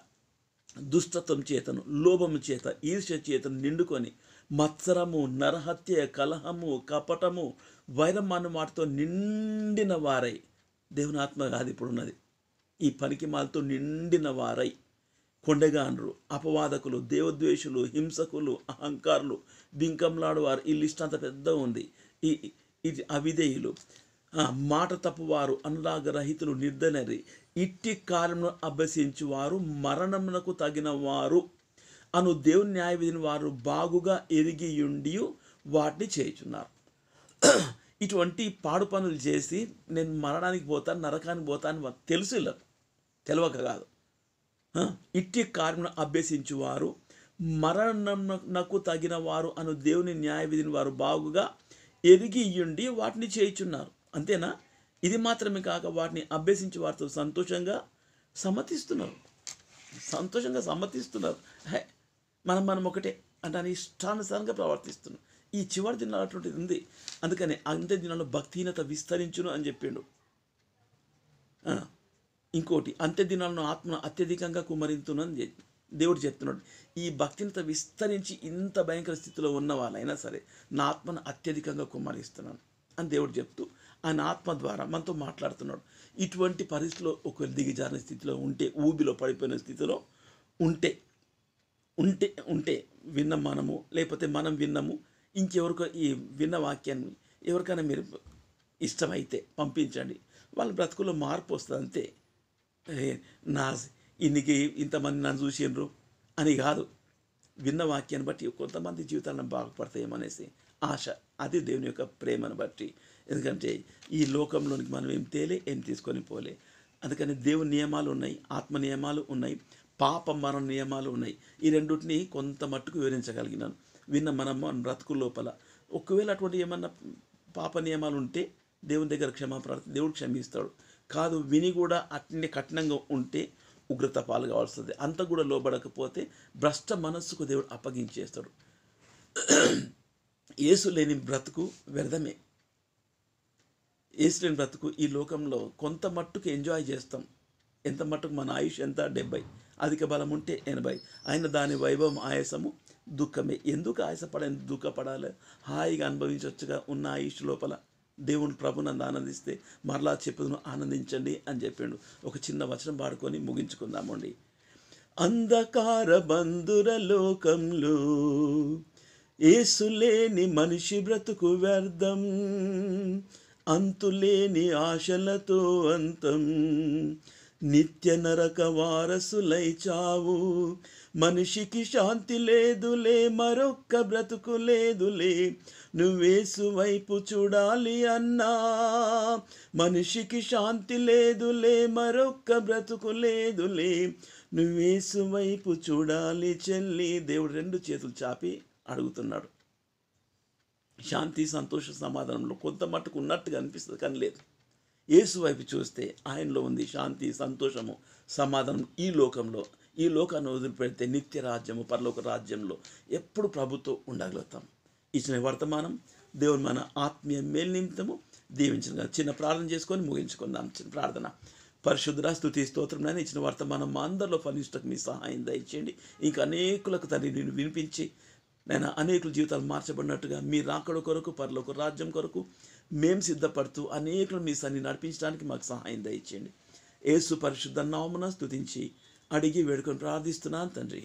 దుష్టత్వం చేతను, లోభము చేత, ఈర్ష్య చేతను నిండుకొని మత్సరము, నరహత్య, కలహము, కపటము, వైరమాను వాటితో నిండిన వారై, దేవుని ఆత్మ కాదు ఇప్పుడున్నది, ఈ పనికి మాలతో నిండిన వారై కొండగాండ్రు, అపవాదకులు, దేవద్వేషులు, హింసకులు, అహంకారులు, బింకంలాడు వారు, ఈ లిస్ట్ అంత పెద్ద ఉంది. ఇది అవిధేయులు, మాట తప్పువారు, అనురాగరహితులు, నిర్దనరి, ఇట్టి కార్యమును అభ్యసించువారు, మరణమునకు తగిన వారు అను దేవుని న్యాయ విధిని వారు బాగుగా ఎరిగియుండి వాటిని చేయుచున్నారు. ఇటువంటి పాడు పనులు చేసి నేను మరణానికి పోతాను, నరకానికి పోతాను తెలుసు, ఇలా తెలియక కాదు. ఇట్టి కార్యమును అభ్యసించువారు, మరణమునకు తగిన వారు అను దేవుని న్యాయ విధిని వారు బాగుగా ఎరిగియుండి వాటిని చేయుచున్నారు. అంతేనా? ఇది మాత్రమే కాక వాటిని అభ్యసించి వారితో సంతోషంగా సమ్మతిస్తున్నారు. మనం ఒకటే అంటే అని ఇష్టానుసారంగా ప్రవర్తిస్తున్నాం. ఈ చివరి దినాలు అటువంటిది ఉంది. అందుకని అంత్య దినాల్లో భక్తిహీనత విస్తరించును అని చెప్పిండు. ఇంకోటి, అంత్య దినాలను ఆత్మను అత్యధికంగా కుమ్మరించునని దేవుడు చెప్తున్నాడు. ఈ భక్తిహీనత విస్తరించి ఇంత భయంకర స్థితిలో ఉన్న వాళ్ళైనా సరే నా ఆత్మను అత్యధికంగా కుమ్మరిస్తున్నాను అని దేవుడు చెప్తూ ఆయన ఆత్మ ద్వారా మనతో మాట్లాడుతున్నాడు. ఇటువంటి పరిస్థితిలో ఒక దిగజారిన స్థితిలో ఉంటే, ఊబిలో పడిపోయిన స్థితిలో ఉంటే విన్న మనము, లేకపోతే మనం విన్నాము, ఇంకెవరికో ఈ విన్న వాక్యాన్ని ఎవరికైనా మీరు ఇష్టమైతే పంపించండి. వాళ్ళ బ్రతుకులో మార్పు వస్తుంది. అంతే. నా ఇన్నికి ఇంతమంది నన్ను చూసిండ్రు అని కాదు, విన్న వాక్యాన్ని బట్టి కొంతమంది జీవితాలను బాగుపడతాయేమనేసి ఆశ. అది దేవుని యొక్క ప్రేమను బట్టి. ఎందుకంటే ఈ లోకంలోనికి మనం ఏం తీసుకొని పోలే. అందుకని దేవుని నియమాలు ఉన్నాయి, ఆత్మ నియమాలు ఉన్నాయి, పాప మరణ నియమాలు ఉన్నాయి. ఈ రెండింటిని కొంత మట్టుకు వివరించగలిగినాను. విన్న మన బ్రతుకు లోపల ఒకవేళ అటువంటి ఏమన్నా పాప నియమాలు ఉంటే దేవుని దగ్గర క్షమాపణ దేవుడు క్షమిస్తాడు. కాదు, విని కూడా అట్నే కఠినంగా ఉంటే ఉగ్రత పాలు కావాల్సింది. అంత కూడా లోబడకపోతే భ్రష్ట మనస్సుకు దేవుడు అప్పగించేస్తాడు. యేసు లేని బ్రతుకు వ్యర్థమే. యేసు లేని బ్రతుకు ఈ లోకంలో కొంత మట్టుకు ఎంజాయ్ చేస్తాం. ఎంత మట్టుకు మన ఆయుష్ ఎంత? 70, అధిక బలం ఉంటే 80. అయిన దాని వైభవం ఆయాసము దుఃఖమే. ఎందుకు ఆయాసపడాలి, దుఃఖపడాలి? హాయిగా అనుభవించవచ్చుగా ఉన్న ఆయుష్ లోపల. దేవుని ప్రభునందు ఆనందిస్తే మరలా చెప్పుదును ఆనందించండి అని చెప్పిండు. ఒక చిన్న వచనం పాడుకొని ముగించుకుందామండి. అంధకార బంధుర లోకంలో ఏసులేని మనిషి బ్రతుకు వ్యర్థం, అంతులేని ఆశలతో అంతం, నిత్య నరక వారసులై చావు. మనిషికి శాంతి లేదులే, మరొక్క బ్రతుకు లేదులే, నువ్వేసు వైపు చూడాలి అన్నా. మనిషికి శాంతి లేదులే, మరొక్క బ్రతుకు లేదులే, నువ్వేసు వైపు చూడాలి చెల్లి. దేవుడు రెండు చేతులు చాపి అడుగుతున్నాడు. శాంతి, సంతోష, సమాధానంలో కొంత మట్టుకు ఉన్నట్టుగా అనిపిస్తుంది, కానీ లేదు. యేసు వైపు చూస్తే ఆయనలో ఉంది శాంతి, సంతోషము, సమాధానం. ఈ లోకాన్ని వదిలిపెడితే నిత్య రాజ్యము, పరలోక రాజ్యంలో ఎప్పుడు ప్రభుతో ఉండగలుగుతాం. ఇచ్చిన వర్తమానం దేవుని మన ఆత్మీయ మేలు నిమిత్తము దీవించిన. చిన్న ప్రార్థన చేసుకొని ముగించుకుందాం. చిన్న ప్రార్థన. పరిశుద్ధ స్తుతి స్తోత్రం. ఇచ్చిన వర్తమానం మా అందరిలో ఫలించడానికి మీ సహాయం దయచేయండి. ఇంకా అనేకులకు తండ్రి నేను వినిపించి నేను అనేకుల జీవితాలు మార్చబడినట్టుగా మీ రాకడ కొరకు, పరలోక రాజ్యం కొరకు మేము సిద్ధపడుతూ అనేకులు మీ సన్ని నడిపించడానికి మాకు సహాయం దయచేయండి. యేసు పరిశుద్ధ నామమున స్తుతించి అడిగి వేడుకొని ప్రార్థిస్తున్నాను తండ్రి.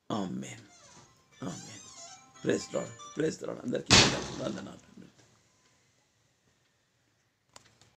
ఆమేన్. ఆమేన్. Praise lord. అందరికీ వందనాలు.